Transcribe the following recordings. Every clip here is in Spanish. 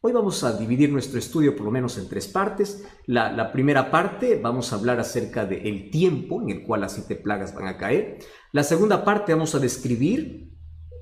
Hoy vamos a dividir nuestro estudio por lo menos en tres partes. La primera parte vamos a hablar acerca del tiempo en el cual las 7 plagas van a caer. La segunda parte vamos a describir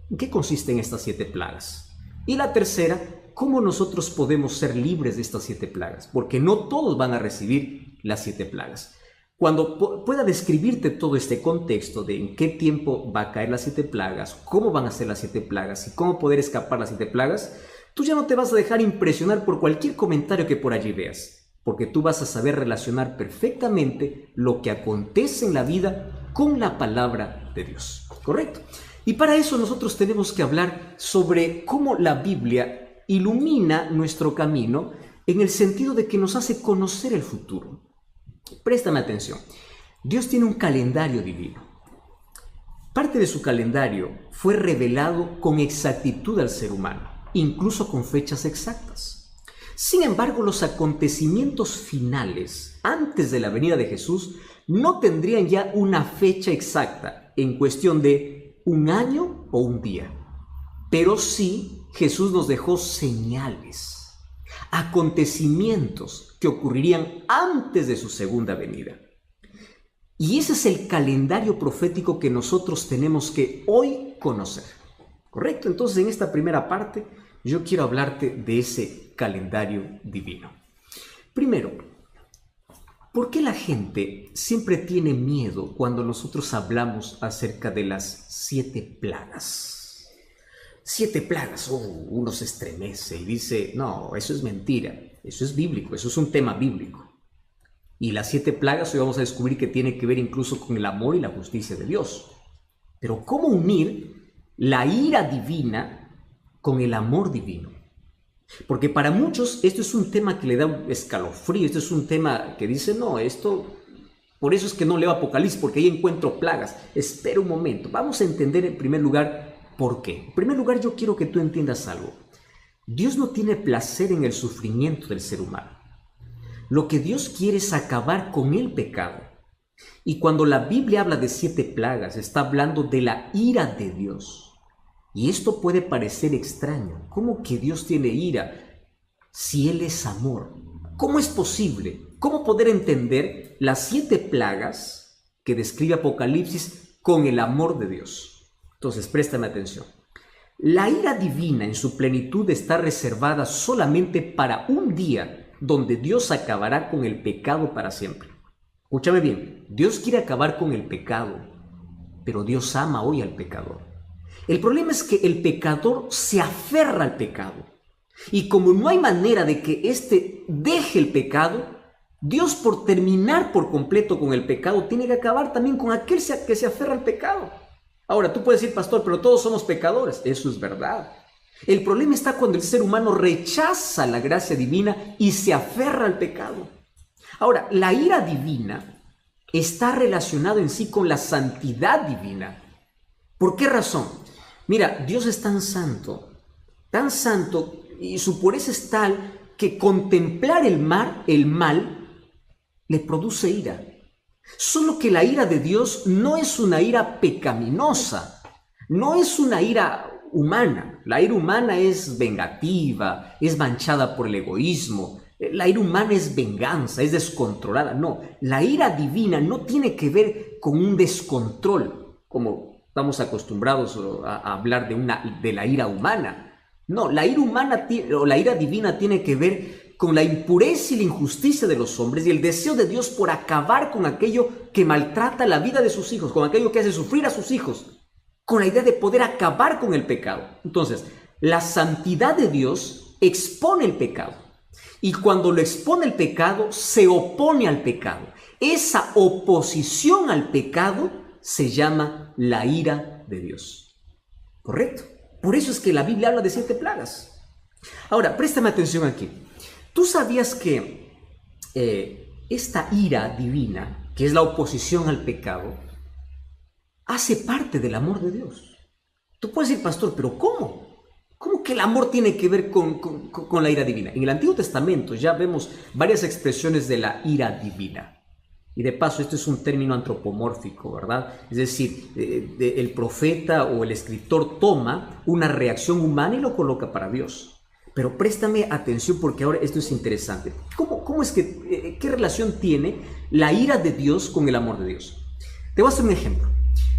en qué consisten estas 7 plagas. Y la tercera, cómo nosotros podemos ser libres de estas 7 plagas, porque no todos van a recibir las 7 plagas. Cuando pueda describirte todo este contexto de en qué tiempo va a caer las 7 plagas, cómo van a ser las 7 plagas y cómo poder escapar las 7 plagas, tú ya no te vas a dejar impresionar por cualquier comentario que por allí veas, porque tú vas a saber relacionar perfectamente lo que acontece en la vida con la palabra de Dios, ¿correcto? Y para eso nosotros tenemos que hablar sobre cómo la Biblia ilumina nuestro camino en el sentido de que nos hace conocer el futuro. Préstame atención. Dios tiene un calendario divino. Parte de su calendario fue revelado con exactitud al ser humano, incluso con fechas exactas. Sin embargo, los acontecimientos finales, antes de la venida de Jesús, no tendrían ya una fecha exacta en cuestión de un año o un día. Pero sí, Jesús nos dejó señales, acontecimientos que ocurrirían antes de su segunda venida. Y ese es el calendario profético que nosotros tenemos que hoy conocer. ¿Correcto? Entonces, en esta primera parte, yo quiero hablarte de ese calendario divino. Primero, ¿por qué la gente siempre tiene miedo cuando nosotros hablamos acerca de las 7 plagas? 7 plagas, uno se estremece y dice, no, eso es mentira, eso es bíblico, eso es un tema bíblico. Y las 7 plagas hoy vamos a descubrir que tiene que ver incluso con el amor y la justicia de Dios. Pero ¿cómo unir la ira divina con el amor divino? Porque para muchos esto es un tema que le da un escalofrío, esto es un tema que dice, no, esto, por eso es que no leo Apocalipsis, porque ahí encuentro plagas. Espera un momento, vamos a entender en primer lugar por qué. En primer lugar, yo quiero que tú entiendas algo. Dios no tiene placer en el sufrimiento del ser humano. Lo que Dios quiere es acabar con el pecado. Y cuando la Biblia habla de 7 plagas, está hablando de la ira de Dios. Y esto puede parecer extraño. ¿Cómo que Dios tiene ira si Él es amor? ¿Cómo es posible? ¿Cómo poder entender las 7 plagas que describe Apocalipsis con el amor de Dios? Entonces, préstame atención. La ira divina en su plenitud está reservada solamente para un día donde Dios acabará con el pecado para siempre. Escúchame bien, Dios quiere acabar con el pecado, pero Dios ama hoy al pecador. El problema es que el pecador se aferra al pecado. Y como no hay manera de que éste deje el pecado, Dios, por terminar por completo con el pecado, tiene que acabar también con aquel que se aferra al pecado. Ahora, tú puedes decir, pastor, pero todos somos pecadores. Eso es verdad. El problema está cuando el ser humano rechaza la gracia divina y se aferra al pecado. Ahora, la ira divina está relacionada en sí con la santidad divina. ¿Por qué razón? Mira, Dios es tan santo, y su pureza es tal que contemplar el mal le produce ira. Solo que la ira de Dios no es una ira pecaminosa, no es una ira humana. La ira humana es vengativa, es manchada por el egoísmo. La ira humana es venganza, es descontrolada. No, la ira divina no tiene que ver con un descontrol, como estamos acostumbrados a hablar de la ira humana. No, la ira humana o la ira divina tiene que ver con la impureza y la injusticia de los hombres y el deseo de Dios por acabar con aquello que maltrata la vida de sus hijos, con aquello que hace sufrir a sus hijos, con la idea de poder acabar con el pecado. Entonces, la santidad de Dios expone el pecado. Y cuando lo expone el pecado, se opone al pecado. Esa oposición al pecado se llama la ira de Dios. ¿Correcto? Por eso es que la Biblia habla de 7 plagas. Ahora, préstame atención aquí. ¿Tú sabías que esta ira divina, que es la oposición al pecado, hace parte del amor de Dios? Tú puedes decir, pastor, pero ¿cómo? ¿Cómo que el amor tiene que ver con la ira divina? En el Antiguo Testamento ya vemos varias expresiones de la ira divina. Y de paso, esto es un término antropomórfico, ¿verdad? Es decir, el profeta o el escritor toma una reacción humana y lo coloca para Dios. Pero préstame atención porque ahora esto es interesante. ¿Cómo es que, qué relación tiene la ira de Dios con el amor de Dios? Te voy a hacer un ejemplo.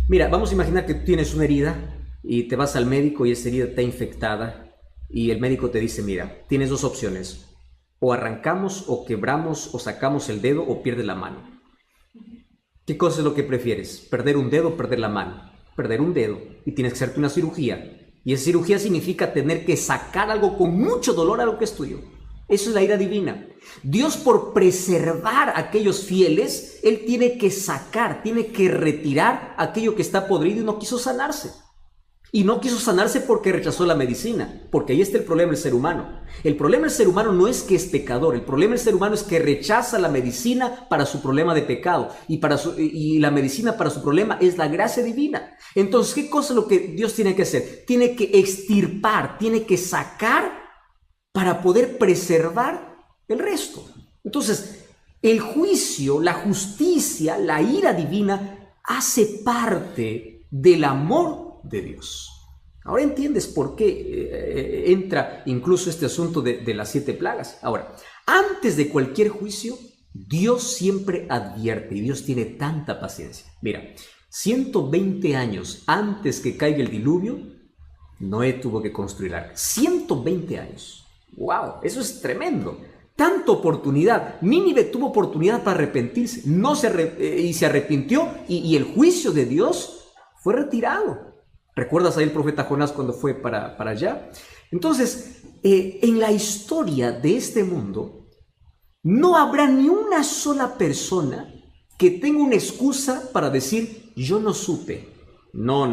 Mira, vamos a imaginar que tú tienes una herida y te vas al médico y esa herida está infectada y el médico te dice, mira, tienes dos opciones. O arrancamos o quebramos o sacamos el dedo o pierdes la mano. ¿Qué cosa es lo que prefieres? ¿Perder un dedo o perder la mano? Perder un dedo y tienes que hacerte una cirugía. Y esa cirugía significa tener que sacar algo con mucho dolor a lo que es tuyo. Eso es la ira divina. Dios, por preservar a aquellos fieles, Él tiene que sacar, tiene que retirar aquello que está podrido y no quiso sanarse. Y no quiso sanarse porque rechazó la medicina, porque ahí está el problema del ser humano. El problema del ser humano no es que es pecador, el problema del ser humano es que rechaza la medicina para su problema de pecado y la medicina para su problema es la gracia divina. Entonces, ¿qué cosa es lo que Dios tiene que hacer? Tiene que extirpar, tiene que sacar para poder preservar el resto. Entonces, el juicio, la justicia, la ira divina hace parte del amor de Dios. Ahora entiendes por qué entra incluso este asunto de las 7 plagas. Ahora, antes de cualquier juicio, Dios siempre advierte y Dios tiene tanta paciencia. Mira, 120 años antes que caiga el diluvio, Noé tuvo que construir arca. 120 años. ¡Wow! Eso es tremendo. Tanta oportunidad. Nínive tuvo oportunidad para arrepentirse. Y se arrepintió y el juicio de Dios fue retirado. ¿Recuerdas ahí el profeta Jonás cuando fue para allá? Entonces, en la historia de este mundo, no habrá ni una sola persona que tenga una excusa para decir, yo no supe. No.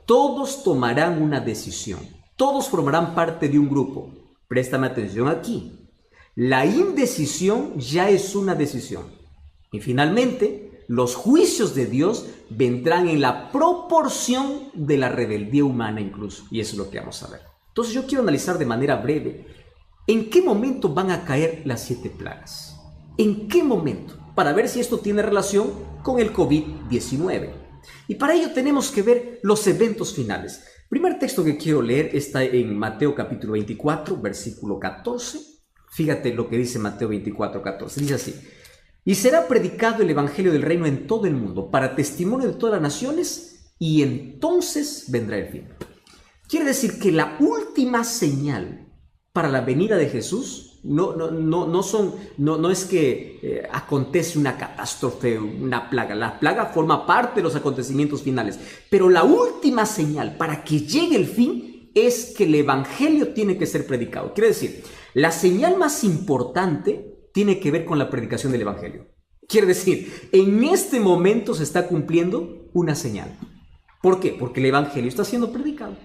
Todos tomarán una decisión. Todos formarán parte de un grupo. Préstame atención aquí. La indecisión ya es una decisión. Y finalmente, los juicios de Dios vendrán en la proporción de la rebeldía humana incluso. Y eso es lo que vamos a ver. Entonces yo quiero analizar de manera breve en qué momento van a caer las 7 plagas. ¿En qué momento? Para ver si esto tiene relación con el COVID-19. Y para ello tenemos que ver los eventos finales. El primer texto que quiero leer está en Mateo capítulo 24, versículo 14. Fíjate lo que dice Mateo 24, 14. Dice así. Y será predicado el evangelio del reino en todo el mundo, para testimonio de todas las naciones, y entonces vendrá el fin. Quiere decir que la última señal para la venida de Jesús no es que acontece una catástrofe, una plaga. La plaga forma parte de los acontecimientos finales, pero la última señal para que llegue el fin es que el evangelio tiene que ser predicado. Quiere decir, la señal más importante tiene que ver con la predicación del evangelio. Quiere decir, en este momento se está cumpliendo una señal. ¿Por qué? Porque el evangelio está siendo predicado.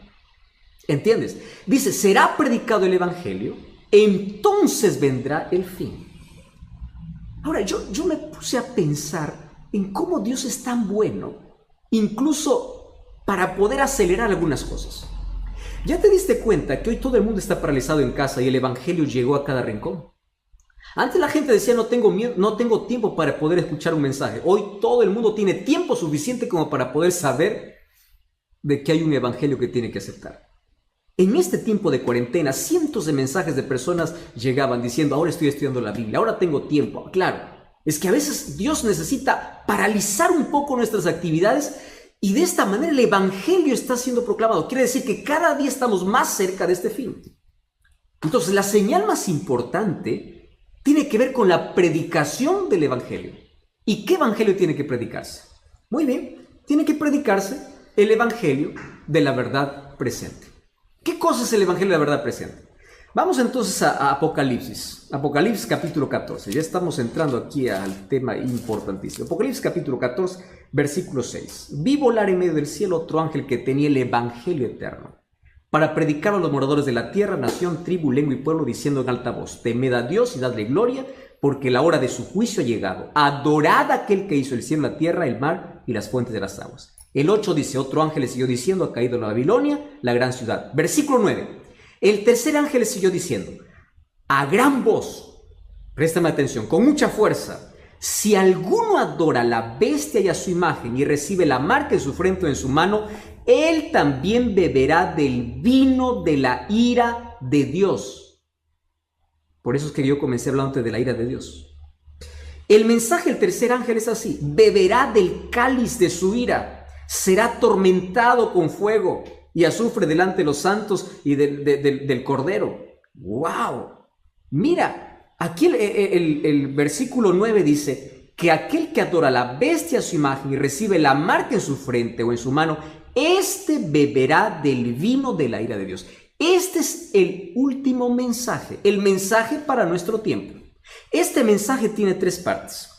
¿Entiendes? Dice, será predicado el evangelio, entonces vendrá el fin. Ahora, yo me puse a pensar en cómo Dios es tan bueno, incluso para poder acelerar algunas cosas. ¿Ya te diste cuenta que hoy todo el mundo está paralizado en casa y el evangelio llegó a cada rincón? Antes la gente decía, no tengo tiempo para poder escuchar un mensaje. Hoy todo el mundo tiene tiempo suficiente como para poder saber de que hay un evangelio que tiene que aceptar. En este tiempo de cuarentena, cientos de mensajes de personas llegaban diciendo, ahora estoy estudiando la Biblia, ahora tengo tiempo. Claro, es que a veces Dios necesita paralizar un poco nuestras actividades y de esta manera el evangelio está siendo proclamado. Quiere decir que cada día estamos más cerca de este fin. Entonces, la señal más importante tiene que ver con la predicación del evangelio. ¿Y qué evangelio tiene que predicarse? Muy bien, tiene que predicarse el evangelio de la verdad presente. ¿Qué cosa es el evangelio de la verdad presente? Vamos entonces a Apocalipsis. Apocalipsis capítulo 14. Ya estamos entrando aquí al tema importantísimo. Apocalipsis capítulo 14, versículo 6. Vi volar en medio del cielo otro ángel que tenía el evangelio eterno, para predicar a los moradores de la tierra, nación, tribu, lengua y pueblo, diciendo en alta voz, temed a Dios y dadle gloria, porque la hora de su juicio ha llegado. Adorad a aquel que hizo el cielo, la tierra, el mar y las fuentes de las aguas. El 8 dice, otro ángel le siguió diciendo, ha caído en la Babilonia, la gran ciudad. Versículo 9. El tercer ángel le siguió diciendo, a gran voz, préstame atención, con mucha fuerza, si alguno adora a la bestia y a su imagen y recibe la marca en su frente o en su mano, él también beberá del vino de la ira ira de Dios. Por eso es que yo comencé hablando de la ira de Dios. El mensaje del tercer ángel es así: beberá del cáliz de su ira, será atormentado con fuego y azufre delante de los santos y del Cordero. ¡Wow! Mira, aquí el versículo 9 dice que aquel que adora la bestia a su imagen y recibe la marca en su frente o en su mano, este beberá del vino de la ira de Dios. Este es el último mensaje, el mensaje para nuestro tiempo. Este mensaje tiene 3 partes.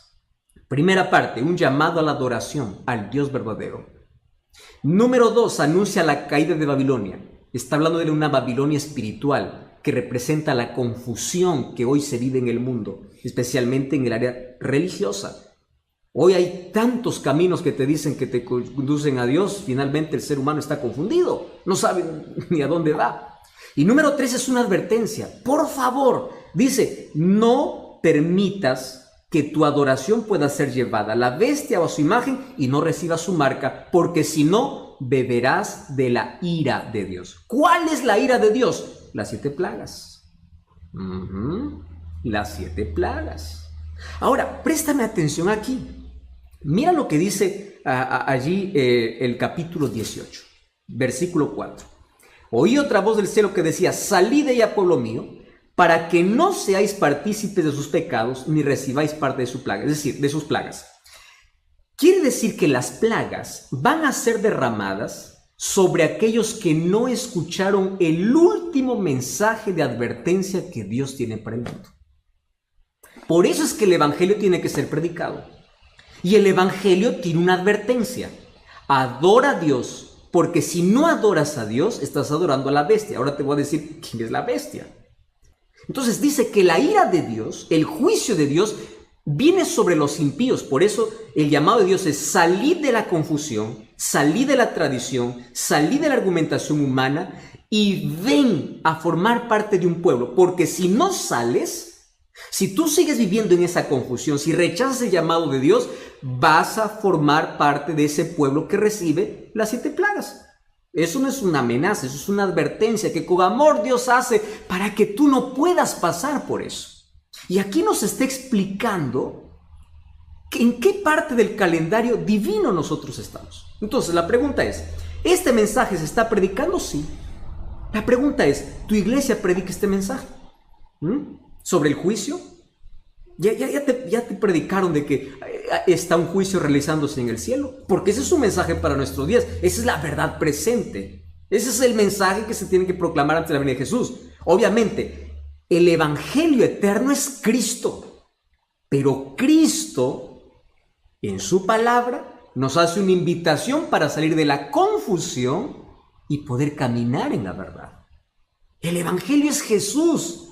Primera parte, un llamado a la adoración al Dios verdadero. Número 2, anuncia la caída de Babilonia. Está hablando de una Babilonia espiritual que representa la confusión que hoy se vive en el mundo, especialmente en el área religiosa. Hoy hay tantos caminos que te dicen que te conducen a Dios. Finalmente el ser humano está confundido, no sabe ni a dónde va. Y número 3 es una advertencia. Por favor, dice, no permitas que tu adoración pueda ser llevada a la bestia o a su imagen y no recibas su marca, porque si no, beberás de la ira de Dios. ¿Cuál es la ira de Dios? Las 7 plagas. Las 7 plagas. Ahora, préstame atención aquí. Mira lo que dice allí el capítulo 18, versículo 4. Oí otra voz del cielo que decía: salid de ella, pueblo mío, para que no seáis partícipes de sus pecados, ni recibáis parte de su plaga, es decir, de sus plagas. Quiere decir que las plagas van a ser derramadas sobre aquellos que no escucharon el último mensaje de advertencia que Dios tiene para el mundo. Por eso es que el evangelio tiene que ser predicado. Y el evangelio tiene una advertencia: adora a Dios, porque si no adoras a Dios, estás adorando a la bestia. Ahora te voy a decir quién es la bestia. Entonces dice que la ira de Dios, el juicio de Dios, viene sobre los impíos. Por eso el llamado de Dios es: salid de la confusión, salid de la tradición, salid de la argumentación humana y ven a formar parte de un pueblo. Porque si no sales, si tú sigues viviendo en esa confusión, si rechazas el llamado de Dios, vas a formar parte de ese pueblo que recibe las 7 plagas. Eso no es una amenaza, eso es una advertencia que con amor Dios hace para que tú no puedas pasar por eso. Y aquí nos está explicando en qué parte del calendario divino nosotros estamos. Entonces la pregunta es: ¿este mensaje se está predicando? Sí. La pregunta es: ¿tu iglesia predica este mensaje? ¿Sobre el juicio? Ya te predicaron de que está un juicio realizándose en el cielo, porque ese es un mensaje para nuestros días. Esa es la verdad presente. Ese es el mensaje que se tiene que proclamar ante la venida de Jesús. Obviamente, el evangelio eterno es Cristo, pero Cristo, en su palabra, nos hace una invitación para salir de la confusión y poder caminar en la verdad. El evangelio es Jesús.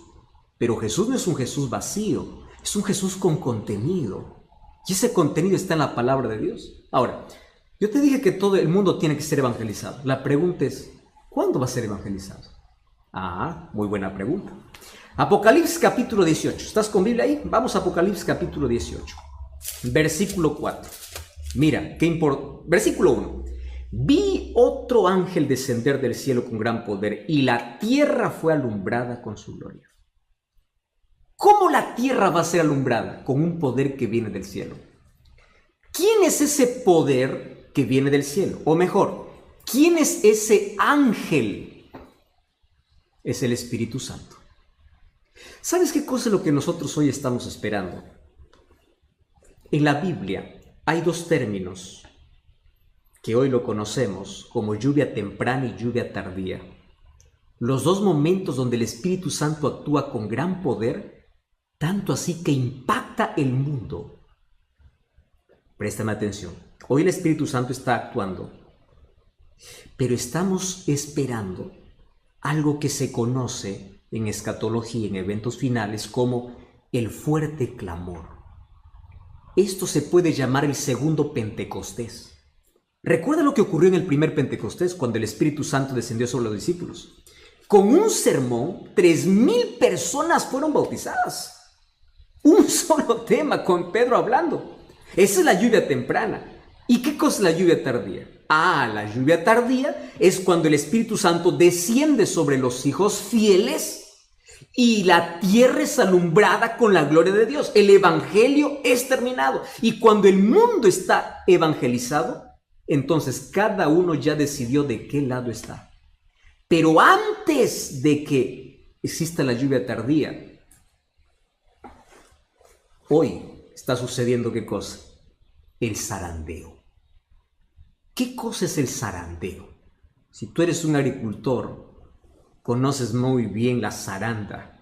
Pero Jesús no es un Jesús vacío, es un Jesús con contenido. Y ese contenido está en la palabra de Dios. Ahora, yo te dije que todo el mundo tiene que ser evangelizado. La pregunta es: ¿cuándo va a ser evangelizado? Muy buena pregunta. Apocalipsis capítulo 18. ¿Estás con Biblia ahí? Vamos a Apocalipsis capítulo 18. Versículo 4. Mira, qué importante. Versículo 1. Vi otro ángel descender del cielo con gran poder, y la tierra fue alumbrada con su gloria. ¿Cómo la tierra va a ser alumbrada? Con un poder que viene del cielo. ¿Quién es ese poder que viene del cielo? O mejor, ¿quién es ese ángel? Es el Espíritu Santo. ¿Sabes qué cosa es lo que nosotros hoy estamos esperando? En la Biblia hay 2 términos que hoy lo conocemos como lluvia temprana y lluvia tardía. Los 2 momentos donde el Espíritu Santo actúa con gran poder, tanto así que impacta el mundo. Préstame atención. Hoy el Espíritu Santo está actuando, pero estamos esperando algo que se conoce en escatología, en eventos finales, como el fuerte clamor. Esto se puede llamar el segundo Pentecostés. Recuerda lo que ocurrió en el primer Pentecostés, cuando el Espíritu Santo descendió sobre los discípulos. Con un sermón, 3,000 personas fueron bautizadas. Un solo tema, con Pedro hablando. Esa es la lluvia temprana. ¿Y qué cosa es la lluvia tardía? La lluvia tardía es cuando el Espíritu Santo desciende sobre los hijos fieles y la tierra es alumbrada con la gloria de Dios. El evangelio es terminado. Y cuando el mundo está evangelizado, entonces cada uno ya decidió de qué lado está. Pero antes de que exista la lluvia tardía, hoy está sucediendo ¿qué cosa? El zarandeo. ¿Qué cosa es el zarandeo? Si tú eres un agricultor, conoces muy bien la zaranda.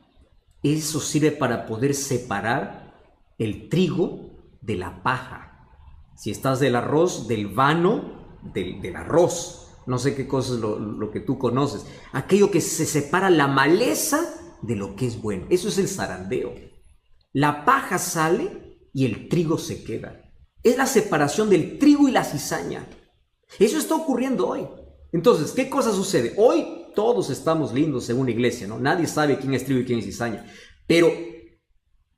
Eso sirve para poder separar el trigo de la paja. Si estás del arroz, del vano, del arroz. No sé qué cosa es lo que tú conoces. Aquello que se separa la maleza de lo que es bueno. Eso es el zarandeo. La paja sale y el trigo se queda. Es la separación del trigo y la cizaña. Eso está ocurriendo hoy. Entonces, ¿qué cosa sucede? Hoy todos estamos lindos según la iglesia, ¿no? Nadie sabe quién es trigo y quién es cizaña. Pero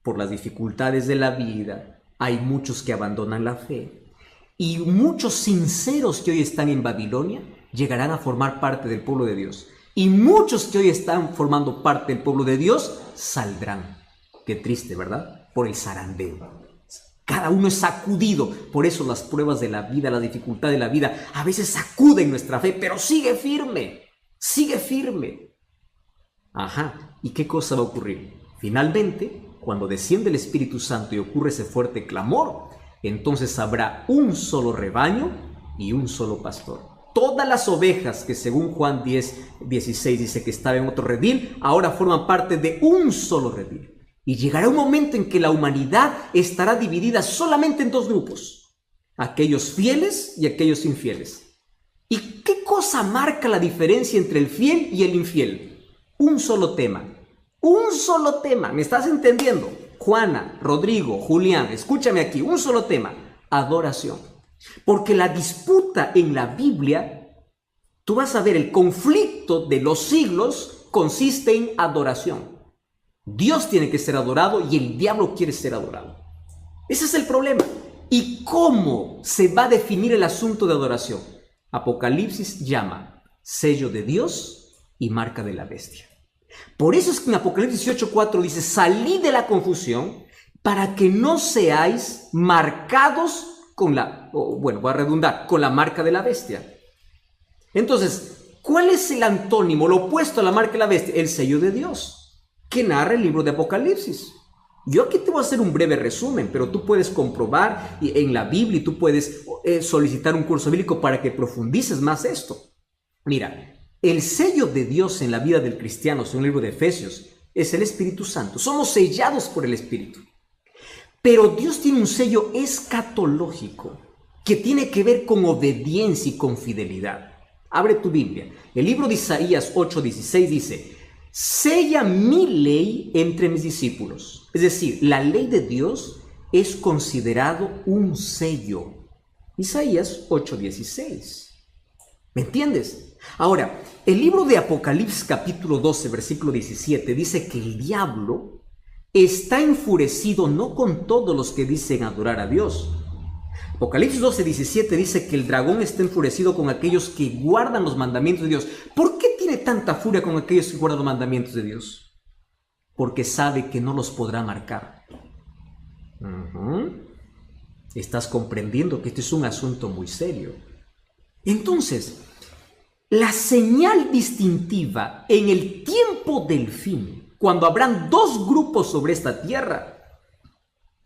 por las dificultades de la vida, hay muchos que abandonan la fe. Y muchos sinceros que hoy están en Babilonia llegarán a formar parte del pueblo de Dios. Y muchos que hoy están formando parte del pueblo de Dios saldrán. Qué triste, ¿verdad? Por el zarandeo. Cada uno es sacudido. Por eso las pruebas de la vida, la dificultad de la vida, a veces sacuden nuestra fe, pero sigue firme. Sigue firme. ¿Y qué cosa va a ocurrir? Finalmente, cuando desciende el Espíritu Santo y ocurre ese fuerte clamor, entonces habrá un solo rebaño y un solo pastor. Todas las ovejas que según Juan 10:16 dice que estaban en otro redil, ahora forman parte de un solo redil. Y llegará un momento en que la humanidad estará dividida solamente en dos grupos, aquellos fieles y aquellos infieles. ¿Y qué cosa marca la diferencia entre el fiel y el infiel? Un solo tema. Un solo tema. ¿Me estás entendiendo? Juana, Rodrigo, Julián, escúchame aquí. Un solo tema. Adoración. Porque la disputa en la Biblia, tú vas a ver, el conflicto de los siglos consiste en adoración. Dios tiene que ser adorado y el diablo quiere ser adorado. Ese es el problema. ¿Y cómo se va a definir el asunto de adoración? Apocalipsis llama sello de Dios y marca de la bestia. Por eso es que en Apocalipsis 18:4 dice: salid de la confusión para que no seáis marcados con con la marca de la bestia. Entonces, ¿cuál es el antónimo, lo opuesto a la marca de la bestia? El sello de Dios, que narra el libro de Apocalipsis. Yo aquí te voy a hacer un breve resumen, pero tú puedes comprobar en la Biblia y tú puedes solicitar un curso bíblico para que profundices más esto. Mira, el sello de Dios en la vida del cristiano, según el libro de Efesios, es el Espíritu Santo. Somos sellados por el Espíritu. Pero Dios tiene un sello escatológico que tiene que ver con obediencia y con fidelidad. Abre tu Biblia. El libro de Isaías 8:16 dice: sella mi ley entre mis discípulos. Es decir, la ley de Dios es considerado un sello. Isaías 8:16. ¿Me entiendes? Ahora, el libro de Apocalipsis capítulo 12, versículo 17 dice que el diablo está enfurecido no con todos los que dicen adorar a Dios. Apocalipsis 12:17 dice que el dragón está enfurecido con aquellos que guardan los mandamientos de Dios. ¿Por qué tiene tanta furia con aquellos que guardan los mandamientos de Dios? Porque sabe que no los podrá marcar. Estás comprendiendo que este es un asunto muy serio. Entonces, la señal distintiva en el tiempo del fin, cuando habrán dos grupos sobre esta tierra,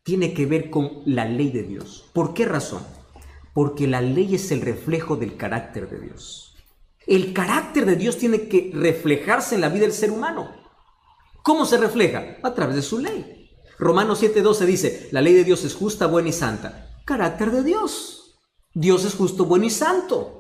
tiene que ver con la ley de Dios. ¿Por qué razón? Porque la ley es el reflejo del carácter de Dios. El carácter de Dios tiene que reflejarse en la vida del ser humano. ¿Cómo se refleja? A través de su ley. Romanos 7:12 dice: la ley de Dios es justa, buena y santa. Carácter de Dios. Dios es justo, bueno y santo.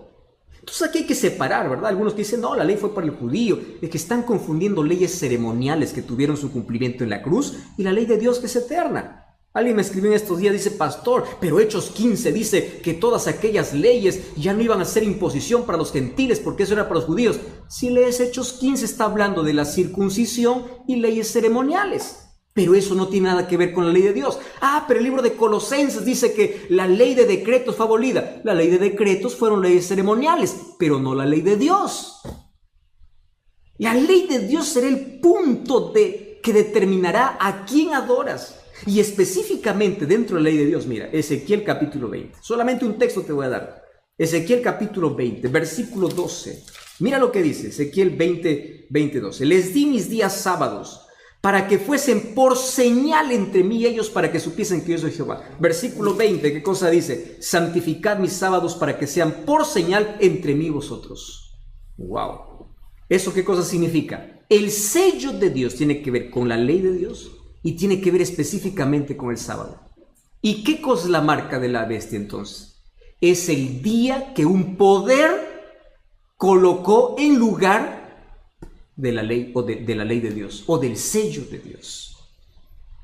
Entonces aquí hay que separar, ¿verdad? Algunos que dicen: no, la ley fue para el judío. Es que están confundiendo leyes ceremoniales que tuvieron su cumplimiento en la cruz y la ley de Dios que es eterna. Alguien me escribió en estos días, dice: pastor, pero Hechos 15 dice que todas aquellas leyes ya no iban a ser imposición para los gentiles porque eso era para los judíos. Si lees Hechos 15 está hablando de la circuncisión y leyes ceremoniales. Pero eso no tiene nada que ver con la ley de Dios. Pero el libro de Colosenses dice que la ley de decretos fue abolida. La ley de decretos fueron leyes ceremoniales, pero no la ley de Dios. La ley de Dios será el punto que determinará a quién adoras. Y específicamente dentro de la ley de Dios, mira, Ezequiel capítulo 20. Solamente un texto te voy a dar. Ezequiel capítulo 20, versículo 12. Mira lo que dice Ezequiel 20, 12. Les di mis días sábados para que fuesen por señal entre mí y ellos, para que supiesen que yo soy Jehová. Versículo 20, ¿qué cosa dice? Santificad mis sábados para que sean por señal entre mí y vosotros. ¡Wow! ¿Eso qué cosa significa? El sello de Dios tiene que ver con la ley de Dios y tiene que ver específicamente con el sábado. ¿Y qué cosa es la marca de la bestia entonces? Es el día que un poder colocó en lugar de la ley o de la ley de Dios o del sello de Dios.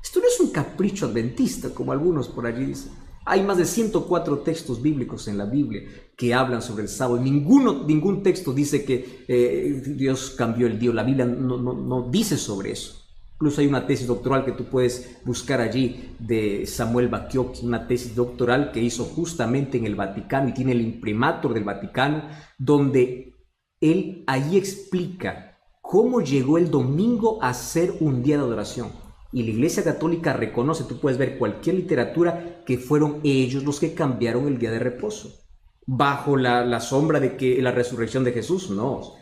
Esto no es un capricho adventista como algunos por allí dicen. Hay más de 104 textos bíblicos en la Biblia que hablan sobre el sábado. Ningún texto dice que Dios cambió el día. La Biblia no dice sobre eso. Incluso hay una tesis doctoral que tú puedes buscar allí de Samuel Bacchiocchi, una tesis doctoral que hizo justamente en el Vaticano y tiene el imprimatur del Vaticano, donde él ahí explica cómo llegó el domingo a ser un día de adoración. Y la Iglesia Católica reconoce, tú puedes ver cualquier literatura, que fueron ellos los que cambiaron el día de reposo. Bajo la sombra de que la resurrección de Jesús, no.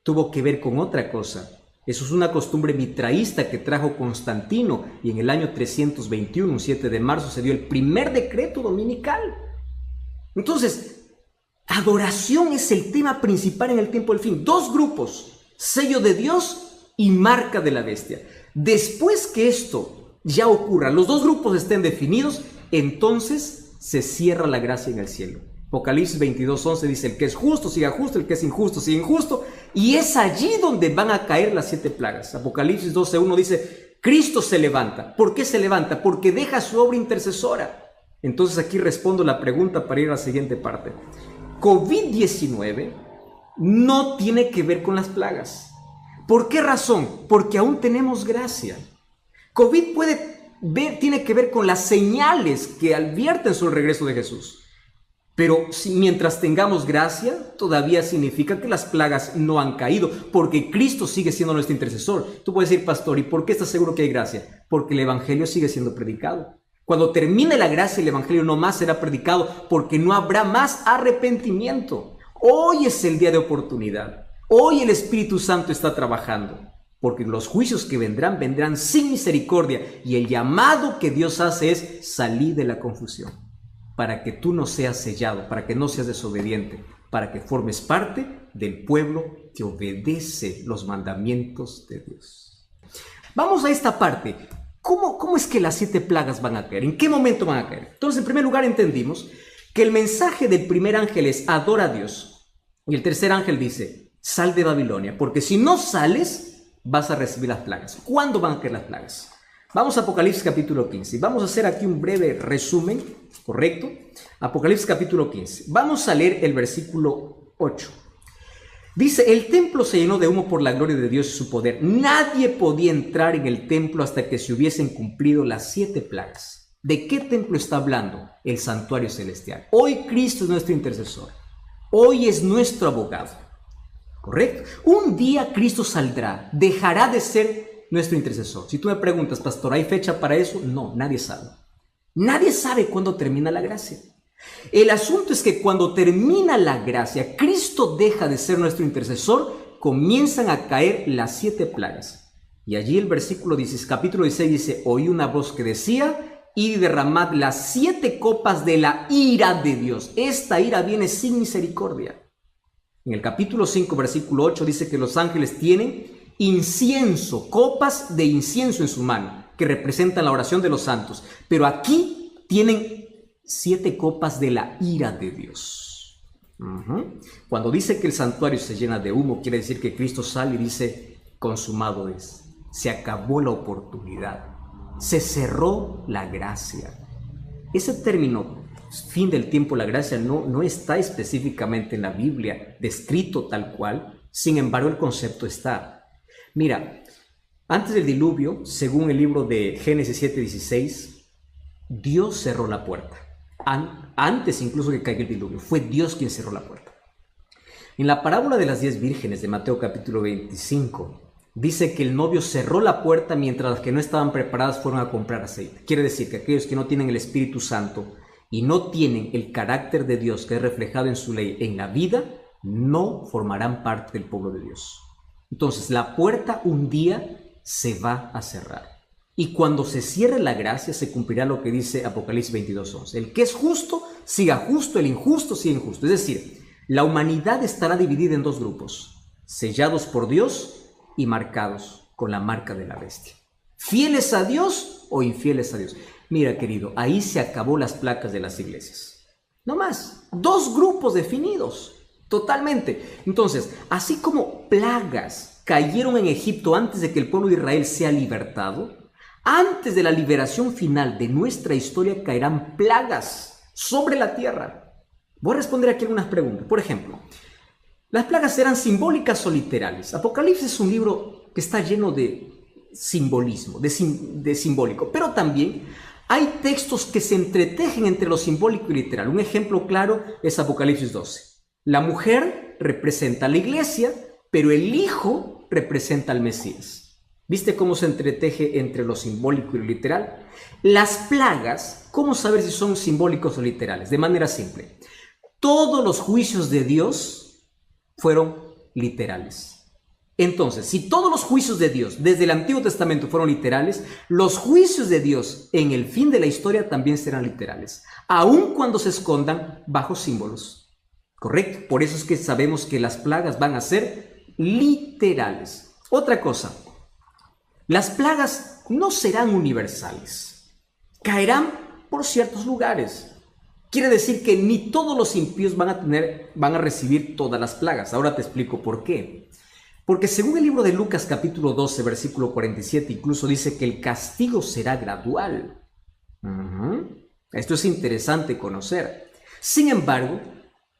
Tuvo que ver con otra cosa. Eso es una costumbre mitraísta que trajo Constantino, y en el año 321, un 7 de marzo, se dio el primer decreto dominical. Entonces, adoración es el tema principal en el tiempo del fin. Dos grupos: sello de Dios y marca de la bestia. Después que esto ya ocurra, los dos grupos estén definidos, entonces se cierra la gracia en el cielo. Apocalipsis 22:11 dice: el que es justo siga justo, el que es injusto siga injusto, y es allí donde van a caer las 7 plagas. Apocalipsis 12:1 dice: Cristo se levanta. ¿Por qué se levanta? Porque deja su obra intercesora. Entonces aquí respondo la pregunta para ir a la siguiente parte. COVID-19 no tiene que ver con las plagas. ¿Por qué razón? Porque aún tenemos gracia. COVID tiene que ver con las señales que advierten sobre el regreso de Jesús. Pero mientras tengamos gracia, todavía significa que las plagas no han caído, porque Cristo sigue siendo nuestro intercesor. Tú puedes decir: pastor, ¿y por qué estás seguro que hay gracia? Porque el evangelio sigue siendo predicado. Cuando termine la gracia, el evangelio no más será predicado, porque no habrá más arrepentimiento. Hoy es el día de oportunidad. Hoy el Espíritu Santo está trabajando, porque los juicios que vendrán sin misericordia, y el llamado que Dios hace es salir de la confusión, para que tú no seas sellado, para que no seas desobediente, para que formes parte del pueblo que obedece los mandamientos de Dios. Vamos a esta parte. ¿Cómo es que las 7 plagas van a caer? ¿En qué momento van a caer? Entonces, en primer lugar, entendimos que el mensaje del primer ángel es: adora a Dios. Y el tercer ángel dice: sal de Babilonia, porque si no sales, vas a recibir las plagas. ¿Cuándo van a caer las plagas? Vamos a Apocalipsis capítulo 15. Vamos a hacer aquí un breve resumen, ¿correcto? Apocalipsis capítulo 15. Vamos a leer el versículo 8. Dice: el templo se llenó de humo por la gloria de Dios y su poder. Nadie podía entrar en el templo hasta que se hubiesen cumplido las 7 plagas. ¿De qué templo está hablando? El santuario celestial. Hoy Cristo es nuestro intercesor. Hoy es nuestro abogado. ¿Correcto? Un día Cristo saldrá, dejará de ser nuestro intercesor. Si tú me preguntas: pastor, ¿hay fecha para eso? No, nadie sabe. Nadie sabe cuándo termina la gracia. El asunto es que cuando termina la gracia, Cristo deja de ser nuestro intercesor, comienzan a caer las 7 plagas. Y allí el versículo 16, capítulo 16 dice: oí una voz que decía: id y derramad las 7 copas de la ira de Dios. Esta ira viene sin misericordia. En el capítulo 5, versículo 8 dice que los ángeles tienen incienso, copas de incienso en su mano, que representan la oración de los santos. Pero aquí tienen 7 copas de la ira de Dios. Cuando dice que el santuario se llena de humo, quiere decir que Cristo sale y dice: consumado es. Se acabó la oportunidad. Se cerró la gracia. Ese término, fin del tiempo, la gracia, no está específicamente en la Biblia descrito tal cual. Sin embargo, el concepto está. Mira, Antes del diluvio, según el libro de Génesis 7:16, Dios cerró la puerta. Antes incluso que caiga el diluvio, fue Dios quien cerró la puerta. En la parábola de las 10 vírgenes de Mateo capítulo 25, dice que el novio cerró la puerta mientras las que no estaban preparadas fueron a comprar aceite. Quiere decir que aquellos que no tienen el Espíritu Santo y no tienen el carácter de Dios que es reflejado en su ley en la vida, no formarán parte del pueblo de Dios. Entonces, la puerta un día se va a cerrar. Y cuando se cierre la gracia, se cumplirá lo que dice Apocalipsis 22:11. El que es justo, siga justo, el injusto, siga injusto. Es decir, la humanidad estará dividida en dos grupos, sellados por Dios y marcados con la marca de la bestia. ¿Fieles a Dios o infieles a Dios? Mira, querido, ahí se acabó las placas de las iglesias. No más, dos grupos definidos, totalmente. Entonces, así como plagas cayeron en Egipto antes de que el pueblo de Israel sea libertado, antes de la liberación final de nuestra historia caerán plagas sobre la tierra. Voy a responder aquí algunas preguntas. Por ejemplo, ¿las plagas serán simbólicas o literales? Apocalipsis es un libro que está lleno de simbolismo, de simbólico, pero también hay textos que se entretejen entre lo simbólico y literal. Un ejemplo claro es Apocalipsis 12. La mujer representa a la iglesia, pero el hijo representa al Mesías. ¿Viste cómo se entreteje entre lo simbólico y lo literal? Las plagas, ¿cómo saber si son simbólicos o literales? De manera simple. Todos los juicios de Dios fueron literales. Entonces, si todos los juicios de Dios desde el Antiguo Testamento fueron literales, los juicios de Dios en el fin de la historia también serán literales, aun cuando se escondan bajo símbolos. ¿Correcto? Por eso es que sabemos que las plagas van a ser literales. Otra cosa, las plagas no serán universales, caerán por ciertos lugares. Quiere decir que ni todos los impíos van a recibir todas las plagas. Ahora te explico por qué. Porque según el libro de Lucas capítulo 12, versículo 47, incluso dice que el castigo será gradual. Esto es interesante conocer. Sin embargo,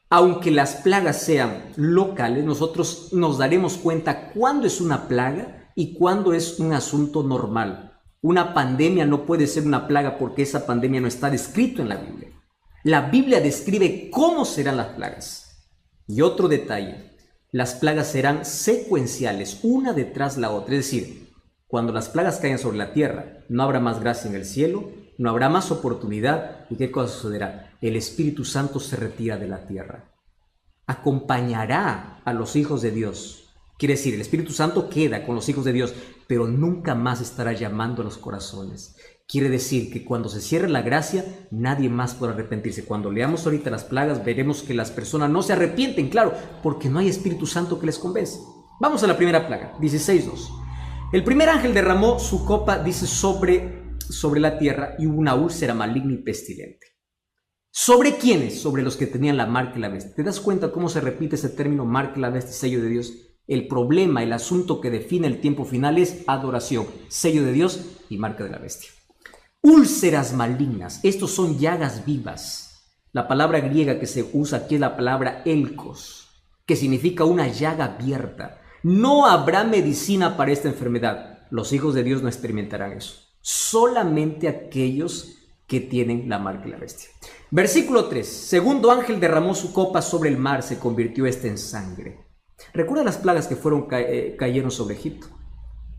aunque las plagas sean locales, nosotros nos daremos cuenta cuándo es una plaga y cuándo es un asunto normal. Una pandemia no puede ser una plaga porque esa pandemia no está descrito en la Biblia. La Biblia describe cómo serán las plagas. Y otro detalle, las plagas serán secuenciales, una detrás la otra. Es decir, cuando las plagas caigan sobre la tierra, no habrá más gracia en el cielo, no habrá más oportunidad. ¿Y qué cosa sucederá? El Espíritu Santo se retira de la tierra. Acompañará a los hijos de Dios. Quiere decir, el Espíritu Santo queda con los hijos de Dios, pero nunca más estará llamando a los corazones. Quiere decir que cuando se cierre la gracia, nadie más podrá arrepentirse. Cuando leamos ahorita las plagas, veremos que las personas no se arrepienten, claro, porque no hay Espíritu Santo que les convence. Vamos a la primera plaga, 16:2. El primer ángel derramó su copa, dice, sobre la tierra y hubo una úlcera maligna y pestilente. ¿Sobre quiénes? Sobre los que tenían la marca y la bestia. ¿Te das cuenta cómo se repite ese término, marca y la bestia, sello de Dios? El problema, el asunto que define el tiempo final es adoración, sello de Dios y marca de la bestia. Úlceras malignas, estos son llagas vivas. La palabra griega que se usa aquí es la palabra elkos, que significa una llaga abierta. No habrá medicina para esta enfermedad. Los hijos de Dios no experimentarán eso. Solamente aquellos que tienen la marca de la bestia. Versículo 3. Segundo ángel derramó su copa sobre el mar, se convirtió esta en sangre. ¿Recuerda las plagas que cayeron sobre Egipto?